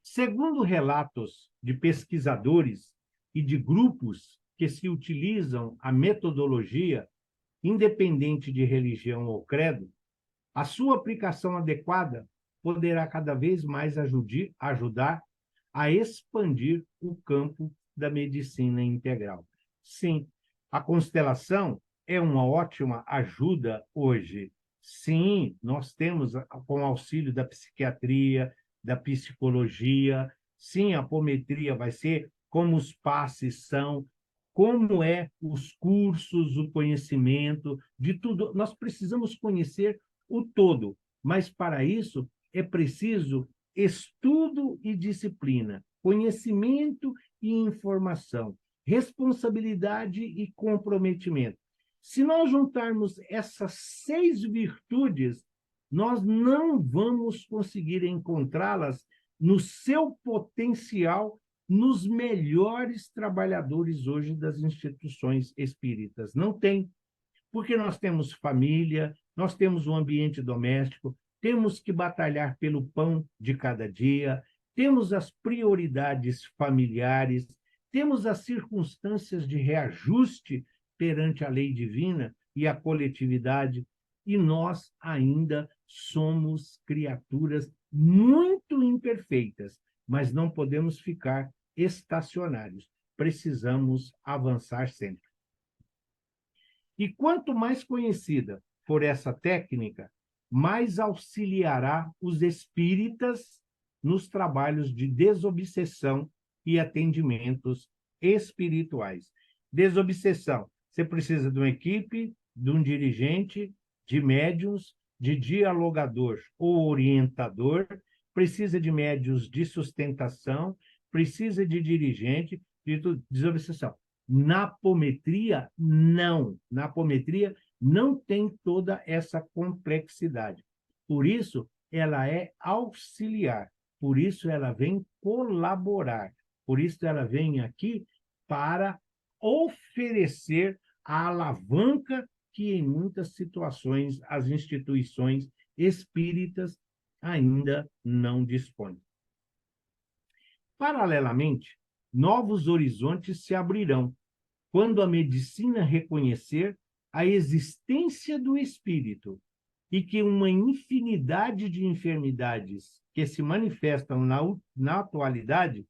Segundo relatos de pesquisadores e de grupos que se utilizam a metodologia, independente de religião ou credo, a sua aplicação adequada poderá cada vez mais ajudar a expandir o campo da medicina integral. Sim, a constelação é uma ótima ajuda hoje. Sim, nós temos, com auxílio da psiquiatria, da psicologia, sim, a apometria vai ser como os passes são, como é os cursos, o conhecimento, de tudo. Nós precisamos conhecer o todo, mas para isso é preciso estudo e disciplina, conhecimento e informação, responsabilidade e comprometimento. Se nós juntarmos essas 6 virtudes, nós não vamos conseguir encontrá-las no seu potencial nos melhores trabalhadores hoje das instituições espíritas. Não tem, porque nós temos família, nós temos um ambiente doméstico, temos que batalhar pelo pão de cada dia, temos as prioridades familiares, temos as circunstâncias de reajuste perante a lei divina e a coletividade, e nós ainda somos criaturas muito imperfeitas, mas não podemos ficar estacionários, precisamos avançar sempre. E quanto mais conhecida for essa técnica, mais auxiliará os espíritas nos trabalhos de desobsessão e atendimentos espirituais. Desobsessão, você precisa de uma equipe, de um dirigente, de médiuns, de dialogador ou orientador, precisa de médiuns de sustentação, precisa de dirigente, de desobsessão. Na apometria, não. Na apometria, não tem toda essa complexidade. Por isso, ela é auxiliar. Por isso, ela vem colaborar. Por isso, ela vem aqui para oferecer a alavanca que, em muitas situações, as instituições espíritas ainda não dispõem. Paralelamente, novos horizontes se abrirão quando a medicina reconhecer a existência do espírito e que uma infinidade de enfermidades que se manifestam na atualidade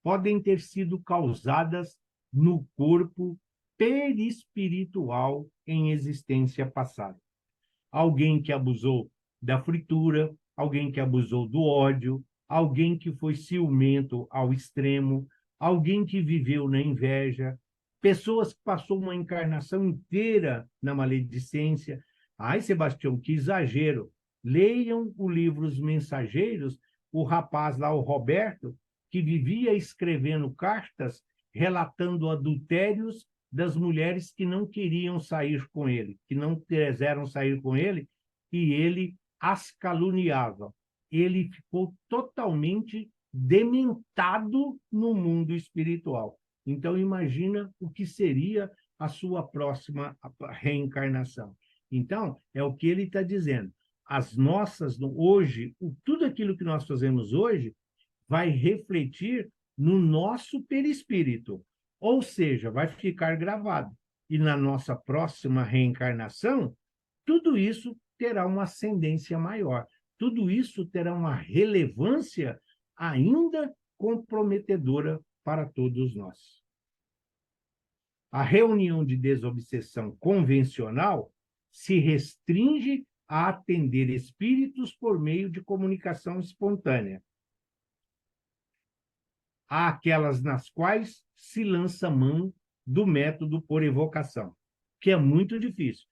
podem ter sido causadas no corpo perispiritual em existência passada. Alguém que abusou da fritura, alguém que abusou do ódio, alguém que foi ciumento ao extremo, alguém que viveu na inveja, pessoas que passou uma encarnação inteira na maledicência. Ai, Sebastião, que exagero! Leiam o livro Os Mensageiros, o rapaz lá, o Roberto, que vivia escrevendo cartas relatando adultérios das mulheres que não queriam sair com ele, que não quiseram sair com ele, e ele as caluniava. Ele ficou totalmente dementado no mundo espiritual. Então, imagina o que seria a sua próxima reencarnação. Então, é o que ele está dizendo. As nossas, hoje, tudo aquilo que nós fazemos hoje vai refletir no nosso perispírito, ou seja, vai ficar gravado. E na nossa próxima reencarnação, tudo isso terá uma ascendência maior. Tudo isso terá uma relevância ainda comprometedora para todos nós. A reunião de desobsessão convencional se restringe a atender espíritos por meio de comunicação espontânea, há aquelas nas quais se lança mão do método por evocação, que é muito difícil.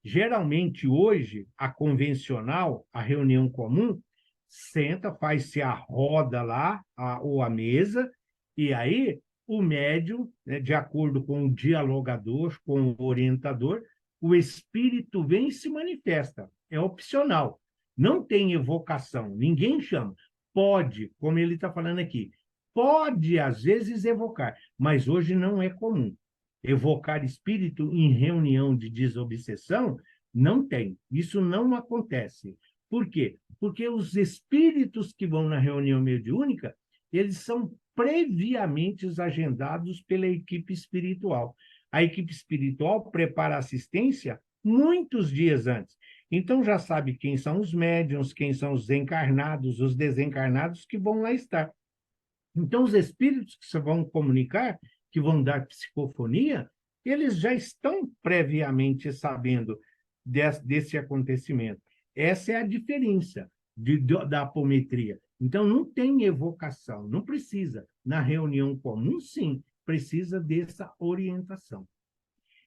Geralmente, hoje, a convencional, a reunião comum, senta, faz-se a roda lá, ou a mesa, e aí o médium, né, de acordo com o dialogador, com o orientador, o espírito vem e se manifesta. É opcional. Não tem evocação, ninguém chama. Pode, como ele está falando aqui, pode, às vezes, evocar, mas hoje não é comum. Evocar espírito em reunião de desobsessão não tem. Isso não acontece. Por quê? Porque os espíritos que vão na reunião mediúnica, eles são previamente agendados pela equipe espiritual. A equipe espiritual prepara a assistência muitos dias antes. Então já sabe quem são os médiuns, quem são os encarnados, os desencarnados que vão lá estar. Então, os espíritos que vão comunicar, que vão dar psicofonia, eles já estão previamente sabendo desse acontecimento. Essa é a diferença da apometria. Então, não tem evocação, não precisa. Na reunião comum, sim, precisa dessa orientação.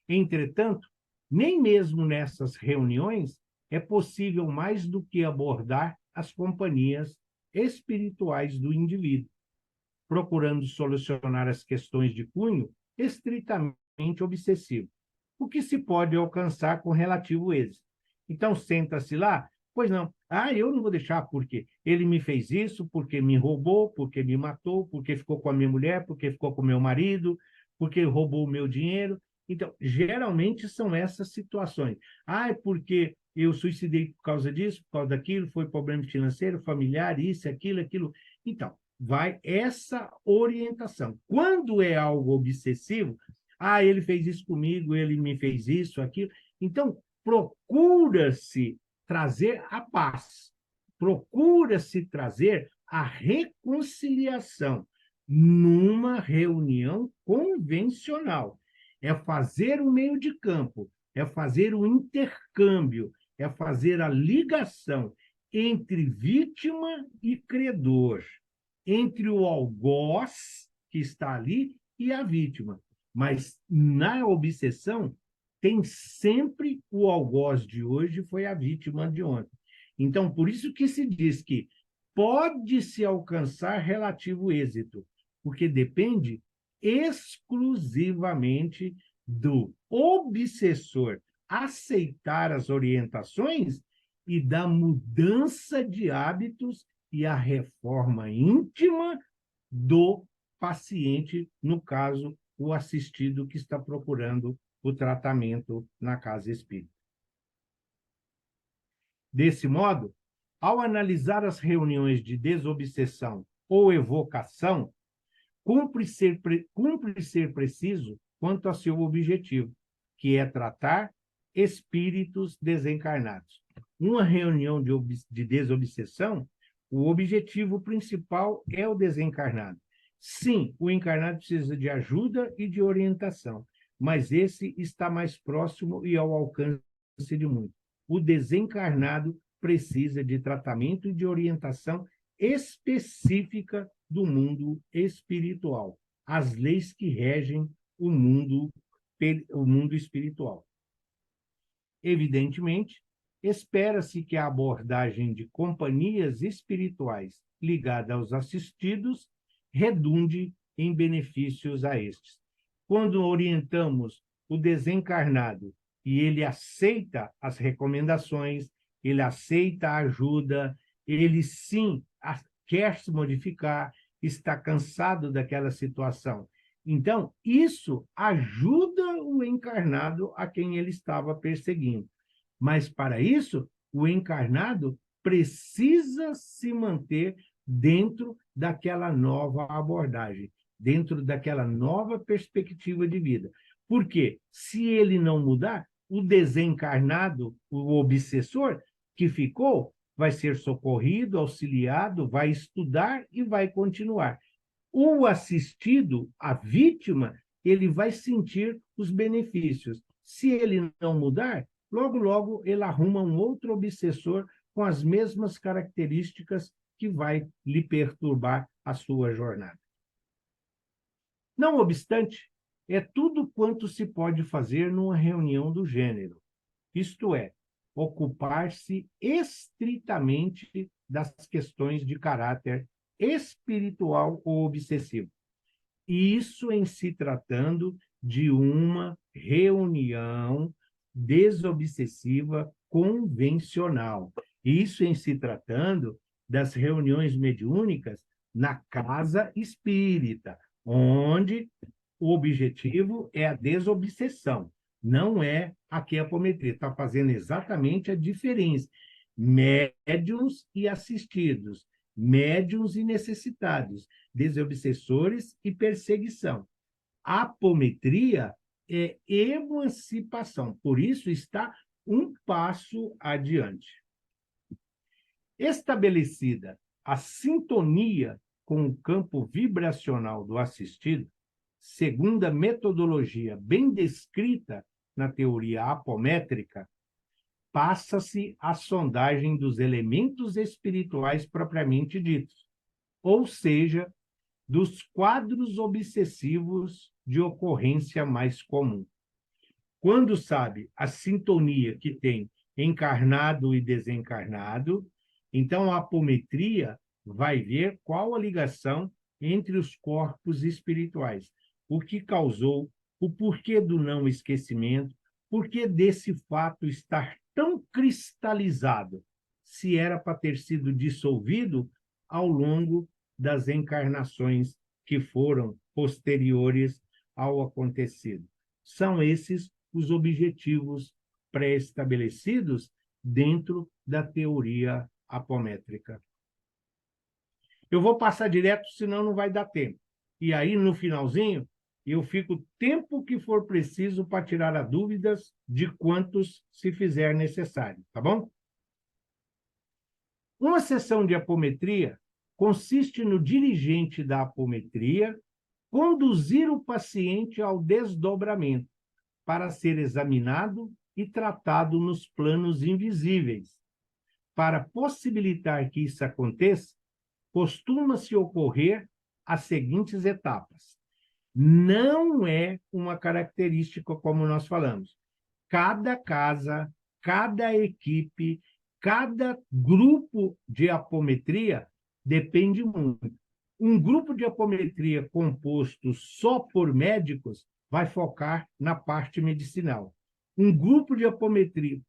Entretanto, nem mesmo nessas reuniões é possível mais do que abordar as companhias espirituais do indivíduo, procurando solucionar as questões de cunho estritamente obsessivo, o que se pode alcançar com relativo êxito. Então, senta-se lá, Pois não. Ah, eu não vou deixar porque ele me fez isso, porque me roubou, porque me matou, porque ficou com a minha mulher, porque ficou com o meu marido, porque roubou o meu dinheiro. Então, geralmente são essas situações. Ah, é porque eu suicidei por causa disso, por causa daquilo, foi problema financeiro, familiar, isso, aquilo, aquilo. Então, vai essa orientação. Quando é algo obsessivo, ah, ele fez isso comigo, ele me fez isso, aquilo. Então, procura-se trazer a paz, procura-se trazer a reconciliação numa reunião convencional. É fazer o meio de campo, é fazer o intercâmbio, é fazer a ligação entre vítima e credor, entre o algoz que está ali e a vítima. Mas na obsessão, tem sempre o algoz de hoje foi a vítima de ontem. Então, por isso que se diz que pode-se alcançar relativo êxito, porque depende exclusivamente do obsessor aceitar as orientações e da mudança de hábitos e a reforma íntima do paciente, no caso, o assistido que está procurando o tratamento na casa espírita. Desse modo, ao analisar as reuniões de desobsessão ou evocação, cumpre ser preciso quanto a seu objetivo, que é tratar espíritos desencarnados. Uma reunião de desobsessão, o objetivo principal é o desencarnado. Sim, o encarnado precisa de ajuda e de orientação, mas esse está mais próximo e ao alcance de muitos. O desencarnado precisa de tratamento e de orientação específica do mundo espiritual, as leis que regem o mundo espiritual. Evidentemente, espera-se que a abordagem de companhias espirituais ligada aos assistidos redunde em benefícios a estes. Quando orientamos o desencarnado e ele aceita as recomendações, ele aceita a ajuda, ele sim quer se modificar, está cansado daquela situação. Então, isso ajuda o encarnado a quem ele estava perseguindo. Mas, para isso, o encarnado precisa se manter dentro daquela nova abordagem, dentro daquela nova perspectiva de vida. Porque, se ele não mudar, o desencarnado, o obsessor que ficou, vai ser socorrido, auxiliado, vai estudar e vai continuar. O assistido, a vítima, ele vai sentir os benefícios. Se ele não mudar, logo, logo, ele arruma um outro obsessor com as mesmas características que vai lhe perturbar a sua jornada. Não obstante, é tudo quanto se pode fazer numa reunião do gênero, isto é, ocupar-se estritamente das questões de caráter espiritual ou obsessivo. Isso em se tratando de uma reunião desobsessiva convencional. Isso em se tratando das reuniões mediúnicas na casa espírita, onde o objetivo é a desobsessão, não é aqui a apometria. Está fazendo exatamente a diferença. Médiuns e assistidos, médiuns e necessitados, desobsessores e perseguição. A apometria é emancipação, por isso está um passo adiante. Estabelecida a sintonia com o campo vibracional do assistido, segundo a metodologia bem descrita na teoria apométrica, passa-se a sondagem dos elementos espirituais propriamente ditos, ou seja, dos quadros obsessivos de ocorrência mais comum. Quando sabe a sintonia que tem encarnado e desencarnado, então a apometria vai ver qual a ligação entre os corpos espirituais, o que causou, o porquê do não esquecimento, porquê desse fato estar tão cristalizado, se era para ter sido dissolvido ao longo das encarnações que foram posteriores ao acontecido. São esses os objetivos pré-estabelecidos dentro da teoria apométrica. Eu vou passar direto, senão não vai dar tempo. E aí, no finalzinho, eu fico o tempo que for preciso para tirar as dúvidas de quantos se fizer necessário, tá bom? Uma sessão de apometria consiste no dirigente da apometria conduzir o paciente ao desdobramento para ser examinado e tratado nos planos invisíveis. Para possibilitar que isso aconteça, costuma-se ocorrer as seguintes etapas. Não é uma característica como nós falamos. Cada casa, cada equipe, cada grupo de apometria depende muito. Um grupo de apometria composto só por médicos vai focar na parte medicinal. Um grupo de apometria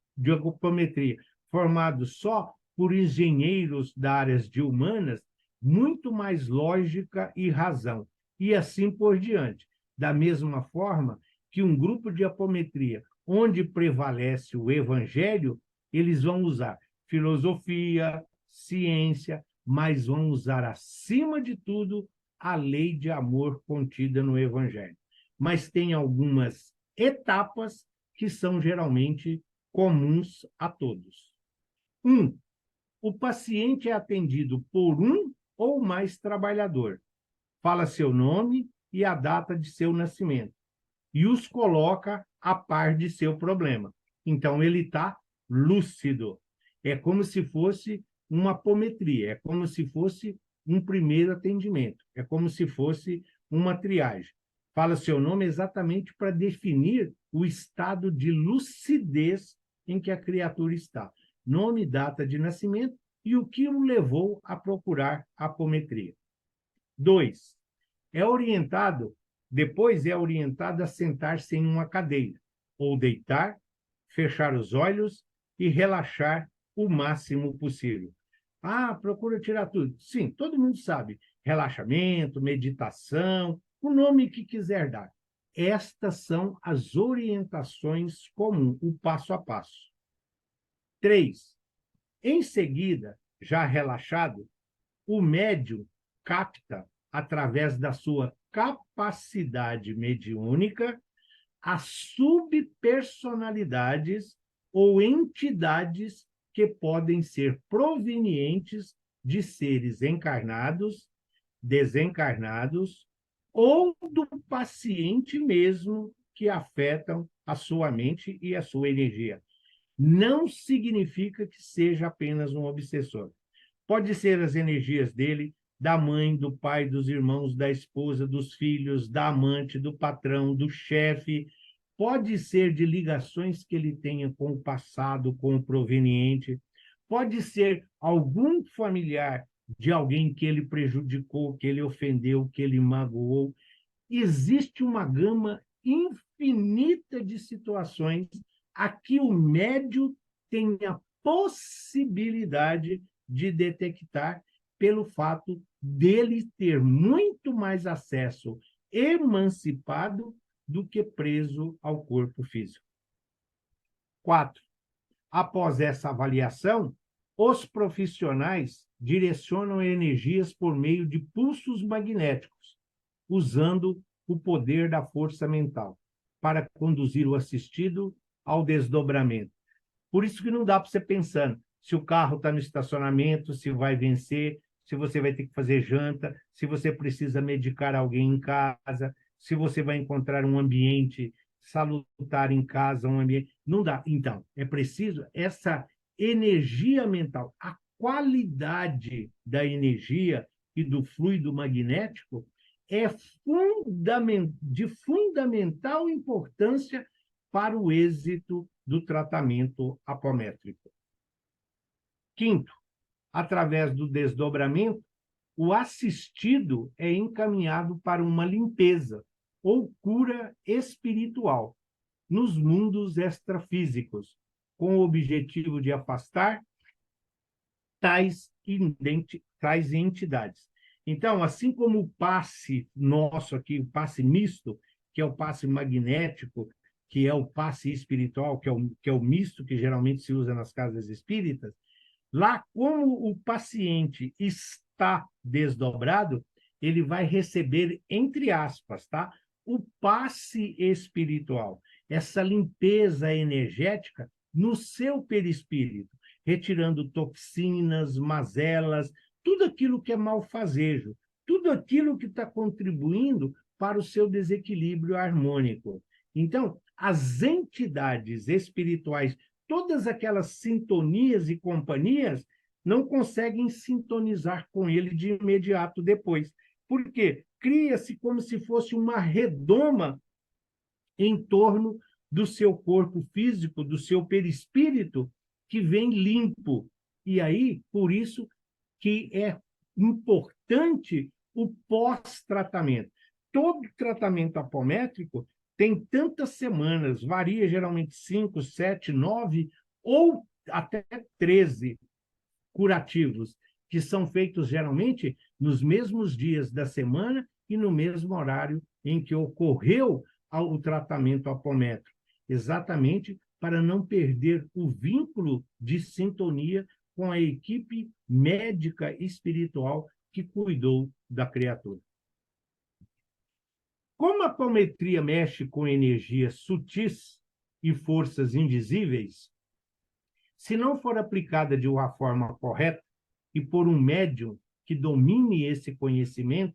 formado só por engenheiros da área de humanas, muito mais lógica e razão, e assim por diante. Da mesma forma que um grupo de apometria, onde prevalece o evangelho, eles vão usar filosofia, ciência, mas vão usar, acima de tudo, a lei de amor contida no evangelho. Mas tem algumas etapas que são geralmente comuns a todos. O paciente é atendido por um ou mais trabalhador. Fala seu nome e a data de seu nascimento. E os coloca a par de seu problema. Então, ele está lúcido. É como se fosse uma apometria, é como se fosse um primeiro atendimento, é como se fosse uma triagem. Fala seu nome exatamente para definir o estado de lucidez em que a criatura está. Nome, data de nascimento e o que o levou a procurar a apometria. 2. Depois é orientado a sentar-se em uma cadeira, ou deitar, fechar os olhos e relaxar o máximo possível. Procura tirar tudo. Sim, todo mundo sabe. Relaxamento, meditação, o nome que quiser dar. Estas são as orientações comuns, o passo a passo. 3. Em seguida, já relaxado, o médium capta, através da sua capacidade mediúnica, as subpersonalidades ou entidades que podem ser provenientes de seres encarnados, desencarnados, ou do paciente mesmo, que afetam a sua mente e a sua energia. Não significa que seja apenas um obsessor. Pode ser as energias dele, da mãe, do pai, dos irmãos, da esposa, dos filhos, da amante, do patrão, do chefe. Pode ser de ligações que ele tenha com o passado, com o proveniente. Pode ser algum familiar de alguém que ele prejudicou, que ele ofendeu, que ele magoou. Existe uma gama infinita de situações a que o médium tem a possibilidade de detectar pelo fato dele ter muito mais acesso emancipado do que preso ao corpo físico. 4. Após essa avaliação, os profissionais direcionam energias por meio de pulsos magnéticos, usando o poder da força mental, para conduzir o assistido ao desdobramento. Por isso que não dá para você pensando se o carro está no estacionamento, se vai vencer, se você vai ter que fazer janta, se você precisa medicar alguém em casa, se você vai encontrar um ambiente salutar em casa, um ambiente... Não dá. Então, é preciso essa energia mental, a qualidade da energia e do fluido magnético é de fundamental importância para o êxito do tratamento apométrico. 5º, através do desdobramento, o assistido é encaminhado para uma limpeza ou cura espiritual nos mundos extrafísicos, com o objetivo de afastar tais entidades. Então, assim como o passe nosso aqui, o passe misto, que é o passe magnético, que é o passe espiritual, que é o misto que geralmente se usa nas casas espíritas, lá, como o paciente está desdobrado, ele vai receber, entre aspas, tá? O passe espiritual, essa limpeza energética no seu perispírito, retirando toxinas, mazelas, tudo aquilo que é malfazejo, tudo aquilo que está contribuindo para o seu desequilíbrio harmônico. Então, as entidades espirituais, todas aquelas sintonias e companhias, não conseguem sintonizar com ele de imediato depois. Por quê? Cria-se como se fosse uma redoma em torno do seu corpo físico, do seu perispírito, que vem limpo. E aí, por isso que é importante o pós-tratamento. Todo tratamento apométrico tem tantas semanas, varia geralmente 5, 7, 9 ou até 13 curativos, que são feitos geralmente nos mesmos dias da semana e no mesmo horário em que ocorreu o tratamento apométrico, exatamente para não perder o vínculo de sintonia com a equipe médica espiritual que cuidou da criatura. Como a apometria mexe com energias sutis e forças invisíveis, se não for aplicada de uma forma correta e por um médium que domine esse conhecimento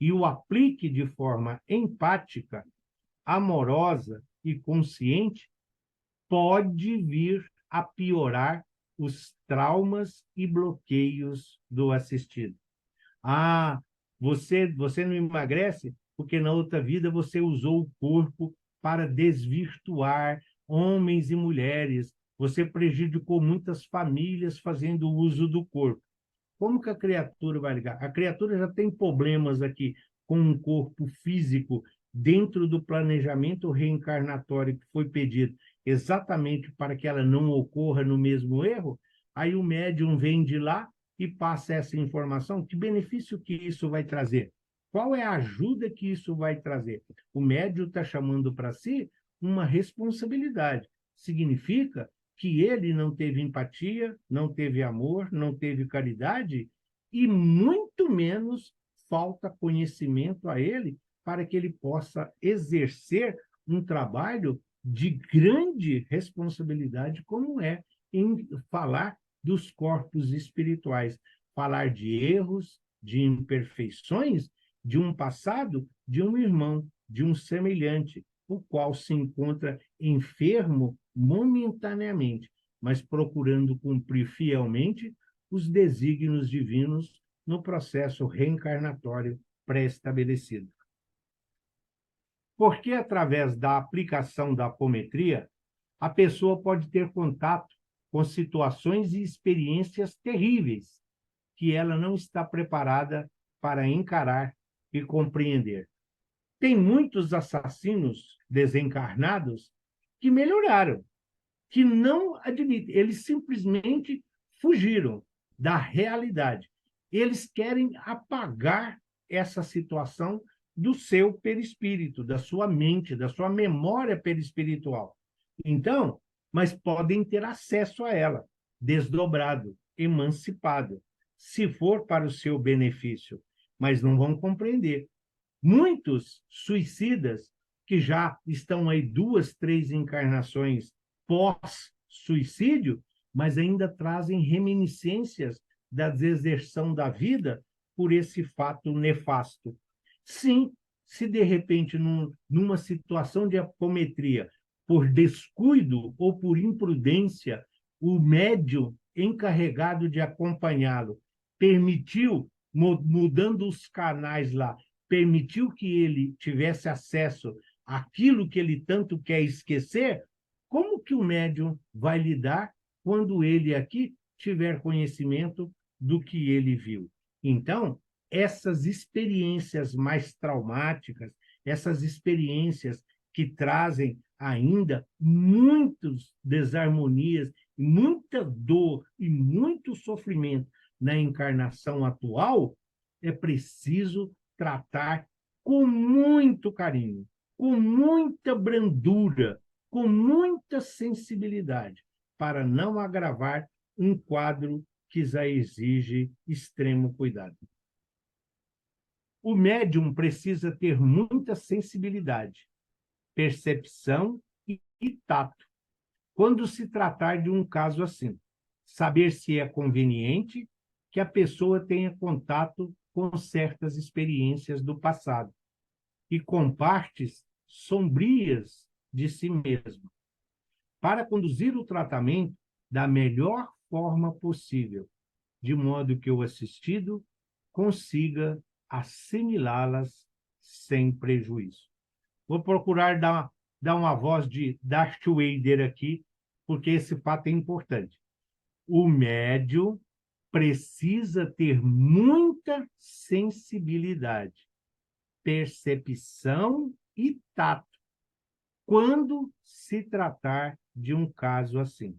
e o aplique de forma empática, amorosa e consciente, pode vir a piorar os traumas e bloqueios do assistido. Ah, você não emagrece porque na outra vida você usou o corpo para desvirtuar homens e mulheres. Você prejudicou muitas famílias fazendo uso do corpo. Como que a criatura vai ligar? A criatura já tem problemas aqui com um corpo físico dentro do planejamento reencarnatório que foi pedido exatamente para que ela não ocorra no mesmo erro. Aí o médium vem de lá e passa essa informação. Que benefício que isso vai trazer? Qual é a ajuda que isso vai trazer? O médium está chamando para si uma responsabilidade. Significa que ele não teve empatia, não teve amor, não teve caridade e muito menos falta conhecimento a ele para que ele possa exercer um trabalho de grande responsabilidade, como é em falar dos corpos espirituais, falar de erros, de imperfeições, de um passado, de um irmão, de um semelhante, o qual se encontra enfermo momentaneamente, mas procurando cumprir fielmente os desígnios divinos no processo reencarnatório pré-estabelecido. Porque, através da aplicação da apometria, a pessoa pode ter contato com situações e experiências terríveis que ela não está preparada para encarar e compreender. Tem muitos assassinos desencarnados que melhoraram, que não admitem, eles simplesmente fugiram da realidade. Eles querem apagar essa situação do seu perispírito, da sua mente, da sua memória perispiritual. Então, mas podem ter acesso a ela, desdobrado, emancipado, se for para o seu benefício, mas não vão compreender. Muitos suicidas que já estão aí 2, 3 encarnações pós-suicídio, mas ainda trazem reminiscências da deserção da vida por esse fato nefasto. Sim, se de repente, numa situação de apometria, por descuido ou por imprudência, o médium encarregado de acompanhá-lo permitiu, mudando os canais lá, permitiu que ele tivesse acesso àquilo que ele tanto quer esquecer, como que o médium vai lidar quando ele aqui tiver conhecimento do que ele viu? Então, essas experiências mais traumáticas, essas experiências que trazem ainda muitas desarmonias muita dor e muito sofrimento na encarnação atual, é preciso tratar com muito carinho, com muita brandura, com muita sensibilidade, para não agravar um quadro que já exige extremo cuidado. O médium precisa ter muita sensibilidade, percepção e tato, quando se tratar de um caso assim. Saber se é conveniente que a pessoa tenha contato com certas experiências do passado e com partes sombrias de si mesmo, para conduzir o tratamento da melhor forma possível, de modo que o assistido consiga assimilá-las sem prejuízo. Vou procurar dar uma voz de Darth Vader aqui, porque esse fato é importante. O médium precisa ter muita sensibilidade, percepção e tato quando se tratar de um caso assim.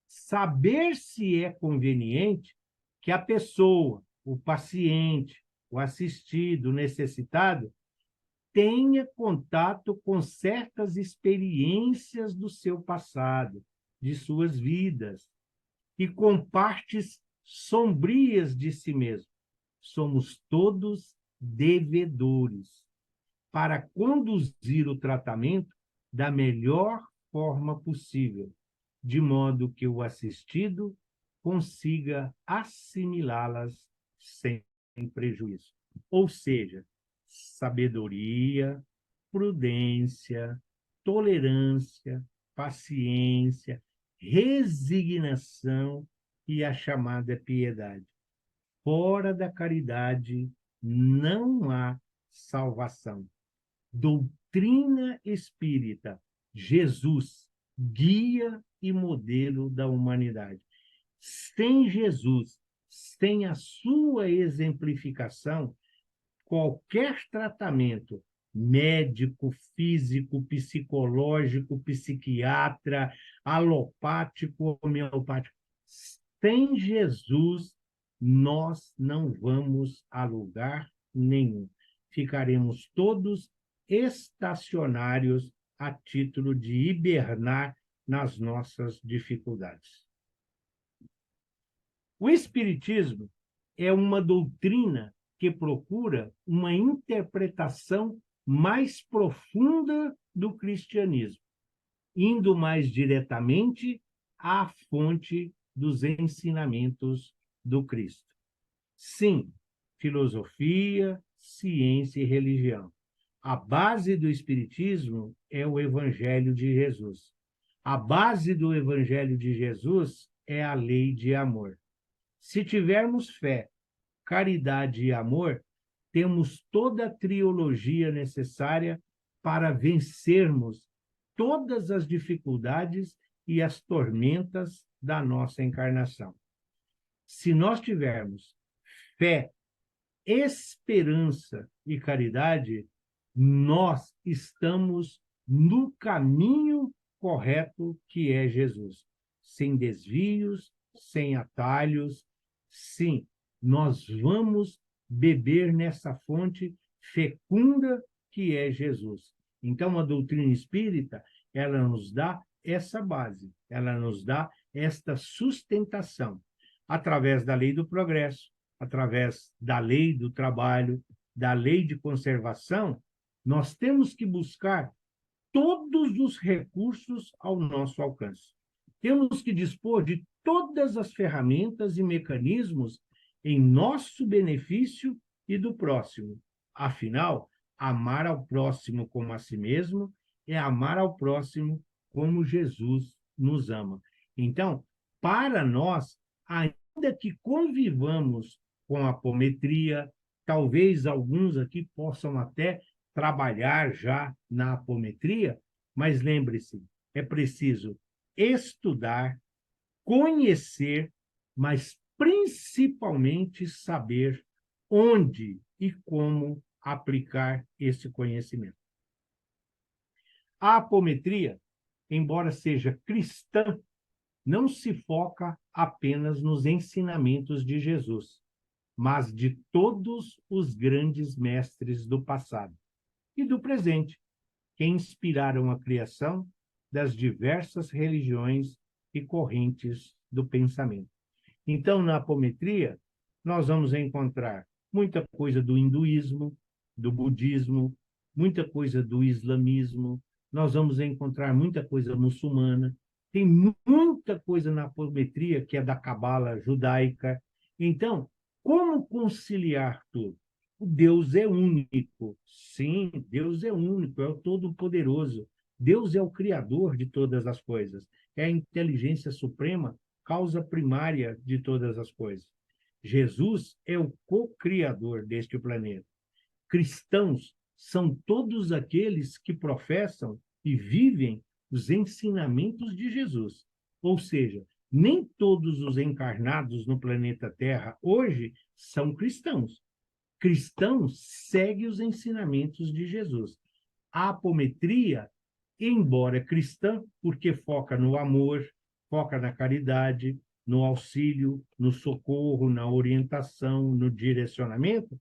Saber se é conveniente que a pessoa, o paciente, o assistido, o necessitado, tenha contato com certas experiências do seu passado, de suas vidas, e com partes sombrias de si mesmo. Somos todos devedores para conduzir o tratamento da melhor forma possível, de modo que o assistido consiga assimilá-las sem prejuízo. Ou seja, sabedoria, prudência, tolerância, paciência, resignação e a chamada piedade. Fora da caridade não há salvação. Doutrina espírita, Jesus, guia e modelo da humanidade. Sem Jesus, sem a sua exemplificação, qualquer tratamento médico, físico, psicológico, psiquiatra, alopático, homeopático, sem Jesus, nós não vamos a lugar nenhum. Ficaremos todos estacionários a título de hibernar nas nossas dificuldades. O Espiritismo é uma doutrina que procura uma interpretação mais profunda do cristianismo, indo mais diretamente à fonte dos ensinamentos do Cristo. Sim, filosofia, ciência e religião. A base do Espiritismo é o Evangelho de Jesus. A base do Evangelho de Jesus é a lei de amor. Se tivermos fé, caridade e amor, temos toda a trilogia necessária para vencermos todas as dificuldades e as tormentas da nossa encarnação. Se nós tivermos fé, esperança e caridade, nós estamos no caminho correto que é Jesus, sem desvios, sem atalhos. Sim, nós vamos beber nessa fonte fecunda que é Jesus. Então, a doutrina espírita, ela nos dá essa base, ela nos dá esta sustentação, através da lei do progresso, através da lei do trabalho, da lei de conservação. Nós temos que buscar todos os recursos ao nosso alcance. Temos que dispor de todas as ferramentas e mecanismos em nosso benefício e do próximo. Afinal, amar ao próximo como a si mesmo é amar ao próximo como Jesus nos ama. Então, para nós, ainda que convivamos com a apometria, talvez alguns aqui possam até trabalhar já na apometria, mas lembre-se, é preciso estudar, conhecer, mas principalmente saber onde e como aplicar esse conhecimento. A apometria, embora seja cristã, não se foca apenas nos ensinamentos de Jesus, mas de todos os grandes mestres do passado e do presente, que inspiraram a criação das diversas religiões e correntes do pensamento. Então, na apometria, nós vamos encontrar muita coisa do hinduísmo, do budismo, muita coisa do islamismo, nós vamos encontrar muita coisa muçulmana, tem muita coisa na apometria que é da cabala judaica. Então, como conciliar tudo? O Deus é único. Sim, Deus é único, é o Todo-Poderoso. Deus é o Criador de todas as coisas. É a inteligência suprema, causa primária de todas as coisas. Jesus é o co-criador deste planeta. Cristãos são todos aqueles que professam e vivem os ensinamentos de Jesus. Ou seja, nem todos os encarnados no planeta Terra hoje são cristãos. Cristãos seguem os ensinamentos de Jesus. A apometria, embora cristã, porque foca no amor, foca na caridade, no auxílio, no socorro, na orientação, no direcionamento,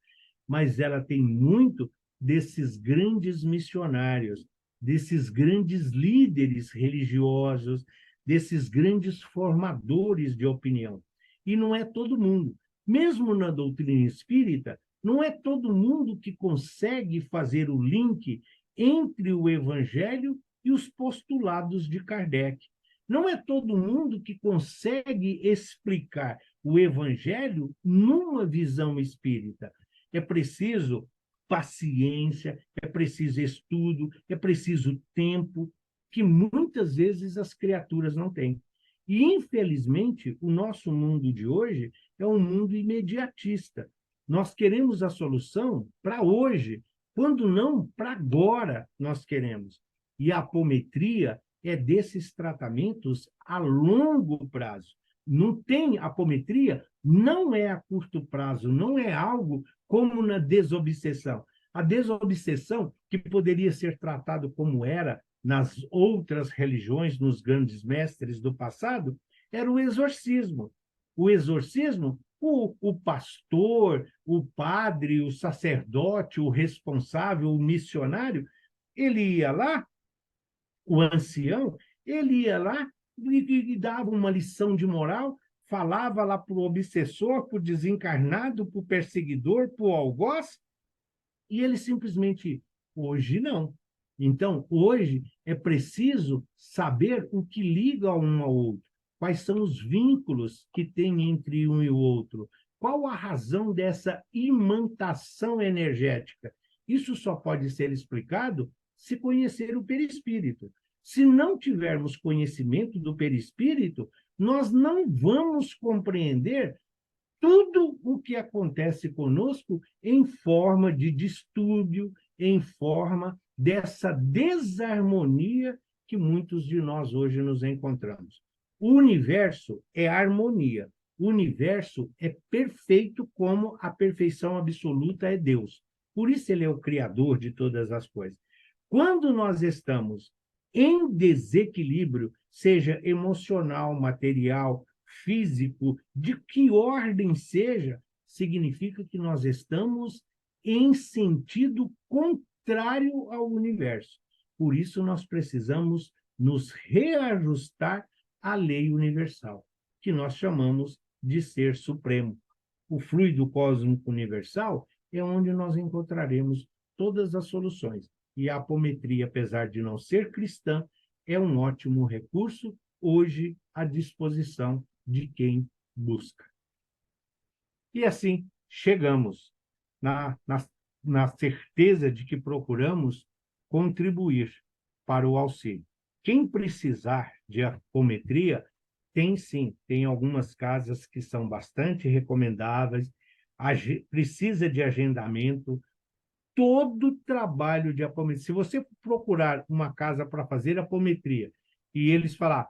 mas ela tem muito desses grandes missionários, desses grandes líderes religiosos, desses grandes formadores de opinião. E não é todo mundo. Mesmo na doutrina espírita, não é todo mundo que consegue fazer o link entre o Evangelho e os postulados de Kardec. Não é todo mundo que consegue explicar o Evangelho numa visão espírita. É preciso paciência, é preciso estudo, é preciso tempo, que muitas vezes as criaturas não têm. E, infelizmente, o nosso mundo de hoje é um mundo imediatista. Nós queremos a solução para hoje, quando não para agora nós queremos. E a apometria é desses tratamentos a longo prazo. Não tem apometria, não é a curto prazo, não é algo como na desobsessão. A desobsessão, que poderia ser tratado como era nas outras religiões, nos grandes mestres do passado, era o exorcismo. O exorcismo, o pastor, o padre, o sacerdote, o responsável, o missionário, ele ia lá, o ancião, ele ia lá e dava uma lição de moral, falava lá para o obsessor, para o desencarnado, para o perseguidor, para o algoz, e ele simplesmente, hoje não. Então, hoje é preciso saber o que liga um ao outro, quais são os vínculos que tem entre um e o outro, qual a razão dessa imantação energética. Isso só pode ser explicado se conhecer o perispírito. Se não tivermos conhecimento do perispírito, nós não vamos compreender tudo o que acontece conosco em forma de distúrbio, em forma dessa desarmonia que muitos de nós hoje nos encontramos. O universo é harmonia. O universo é perfeito como a perfeição absoluta é Deus. Por isso ele é o criador de todas as coisas. Quando nós estamos em desequilíbrio, seja emocional, material, físico, de que ordem seja, significa que nós estamos em sentido contrário ao universo. Por isso, nós precisamos nos reajustar à lei universal, que nós chamamos de ser supremo. O fluido cósmico universal é onde nós encontraremos todas as soluções. E a apometria, apesar de não ser cristã, é um ótimo recurso, hoje à disposição de quem busca. E assim chegamos na certeza de que procuramos contribuir para o auxílio. Quem precisar de apometria, tem sim, tem algumas casas que são bastante recomendáveis, precisa de agendamento. Todo trabalho de apometria, se você procurar uma casa para fazer apometria e eles falar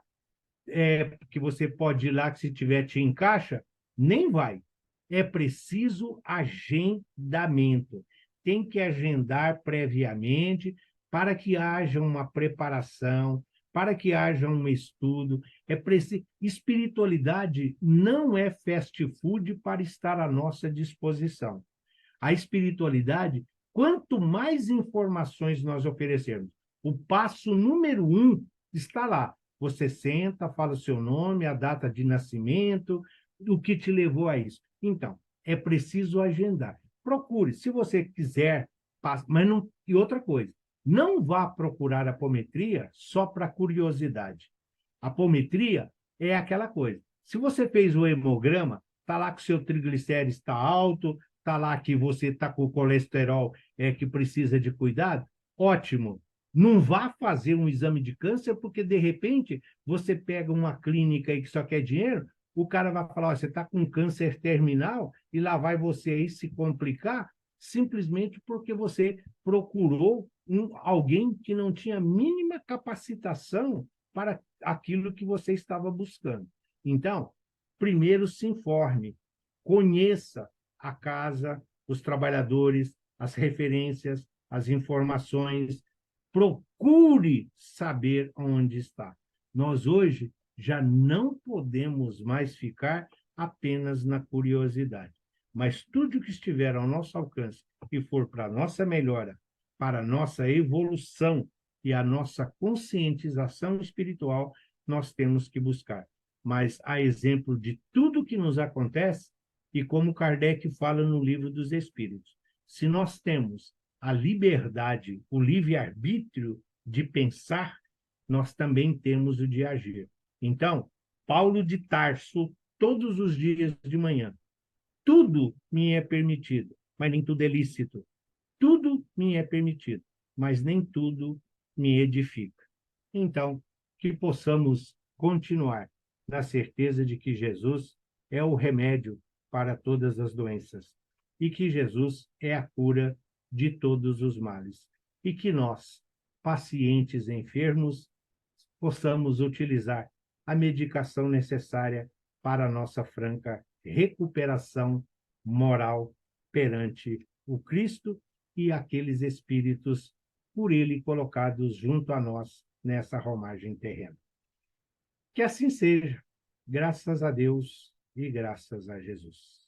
que você pode ir lá, que se tiver te encaixa, nem vai. É preciso agendamento. Tem que agendar previamente para que haja uma preparação, para que haja um estudo. Espiritualidade não é fast food para estar à nossa disposição. A espiritualidade, quanto mais informações nós oferecermos, o passo número 1 está lá. Você senta, fala o seu nome, a data de nascimento, o que te levou a isso. Então, é preciso agendar. Procure, se você quiser, mas não. E outra coisa, não vá procurar a apometria só para curiosidade. A apometria é aquela coisa. Se você fez o hemograma, está lá que o seu triglicérides está alto, está lá que você está com o colesterol que precisa de cuidado, ótimo. Não vá fazer um exame de câncer, porque, de repente, você pega uma clínica aí que só quer dinheiro, o cara vai falar, você está com câncer terminal, e lá vai você aí se complicar, simplesmente porque você procurou alguém que não tinha a mínima capacitação para aquilo que você estava buscando. Então, primeiro se informe, conheça a casa, os trabalhadores, as referências, as informações, procure saber onde está. Nós hoje já não podemos mais ficar apenas na curiosidade, mas tudo que estiver ao nosso alcance e for para a nossa melhora, para a nossa evolução e a nossa conscientização espiritual, nós temos que buscar. Mas a exemplo de tudo que nos acontece, e como Kardec fala no Livro dos Espíritos, se nós temos a liberdade, o livre-arbítrio de pensar, nós também temos o de agir. Então, Paulo de Tarso, todos os dias de manhã, tudo me é permitido, mas nem tudo é lícito. Tudo me é permitido, mas nem tudo me edifica. Então, que possamos continuar na certeza de que Jesus é o remédio para todas as doenças e que Jesus é a cura de todos os males. E que nós, pacientes enfermos, possamos utilizar a medicação necessária para a nossa franca recuperação moral perante o Cristo e aqueles espíritos por ele colocados junto a nós nessa romagem terrena. Que assim seja, graças a Deus e graças a Jesus.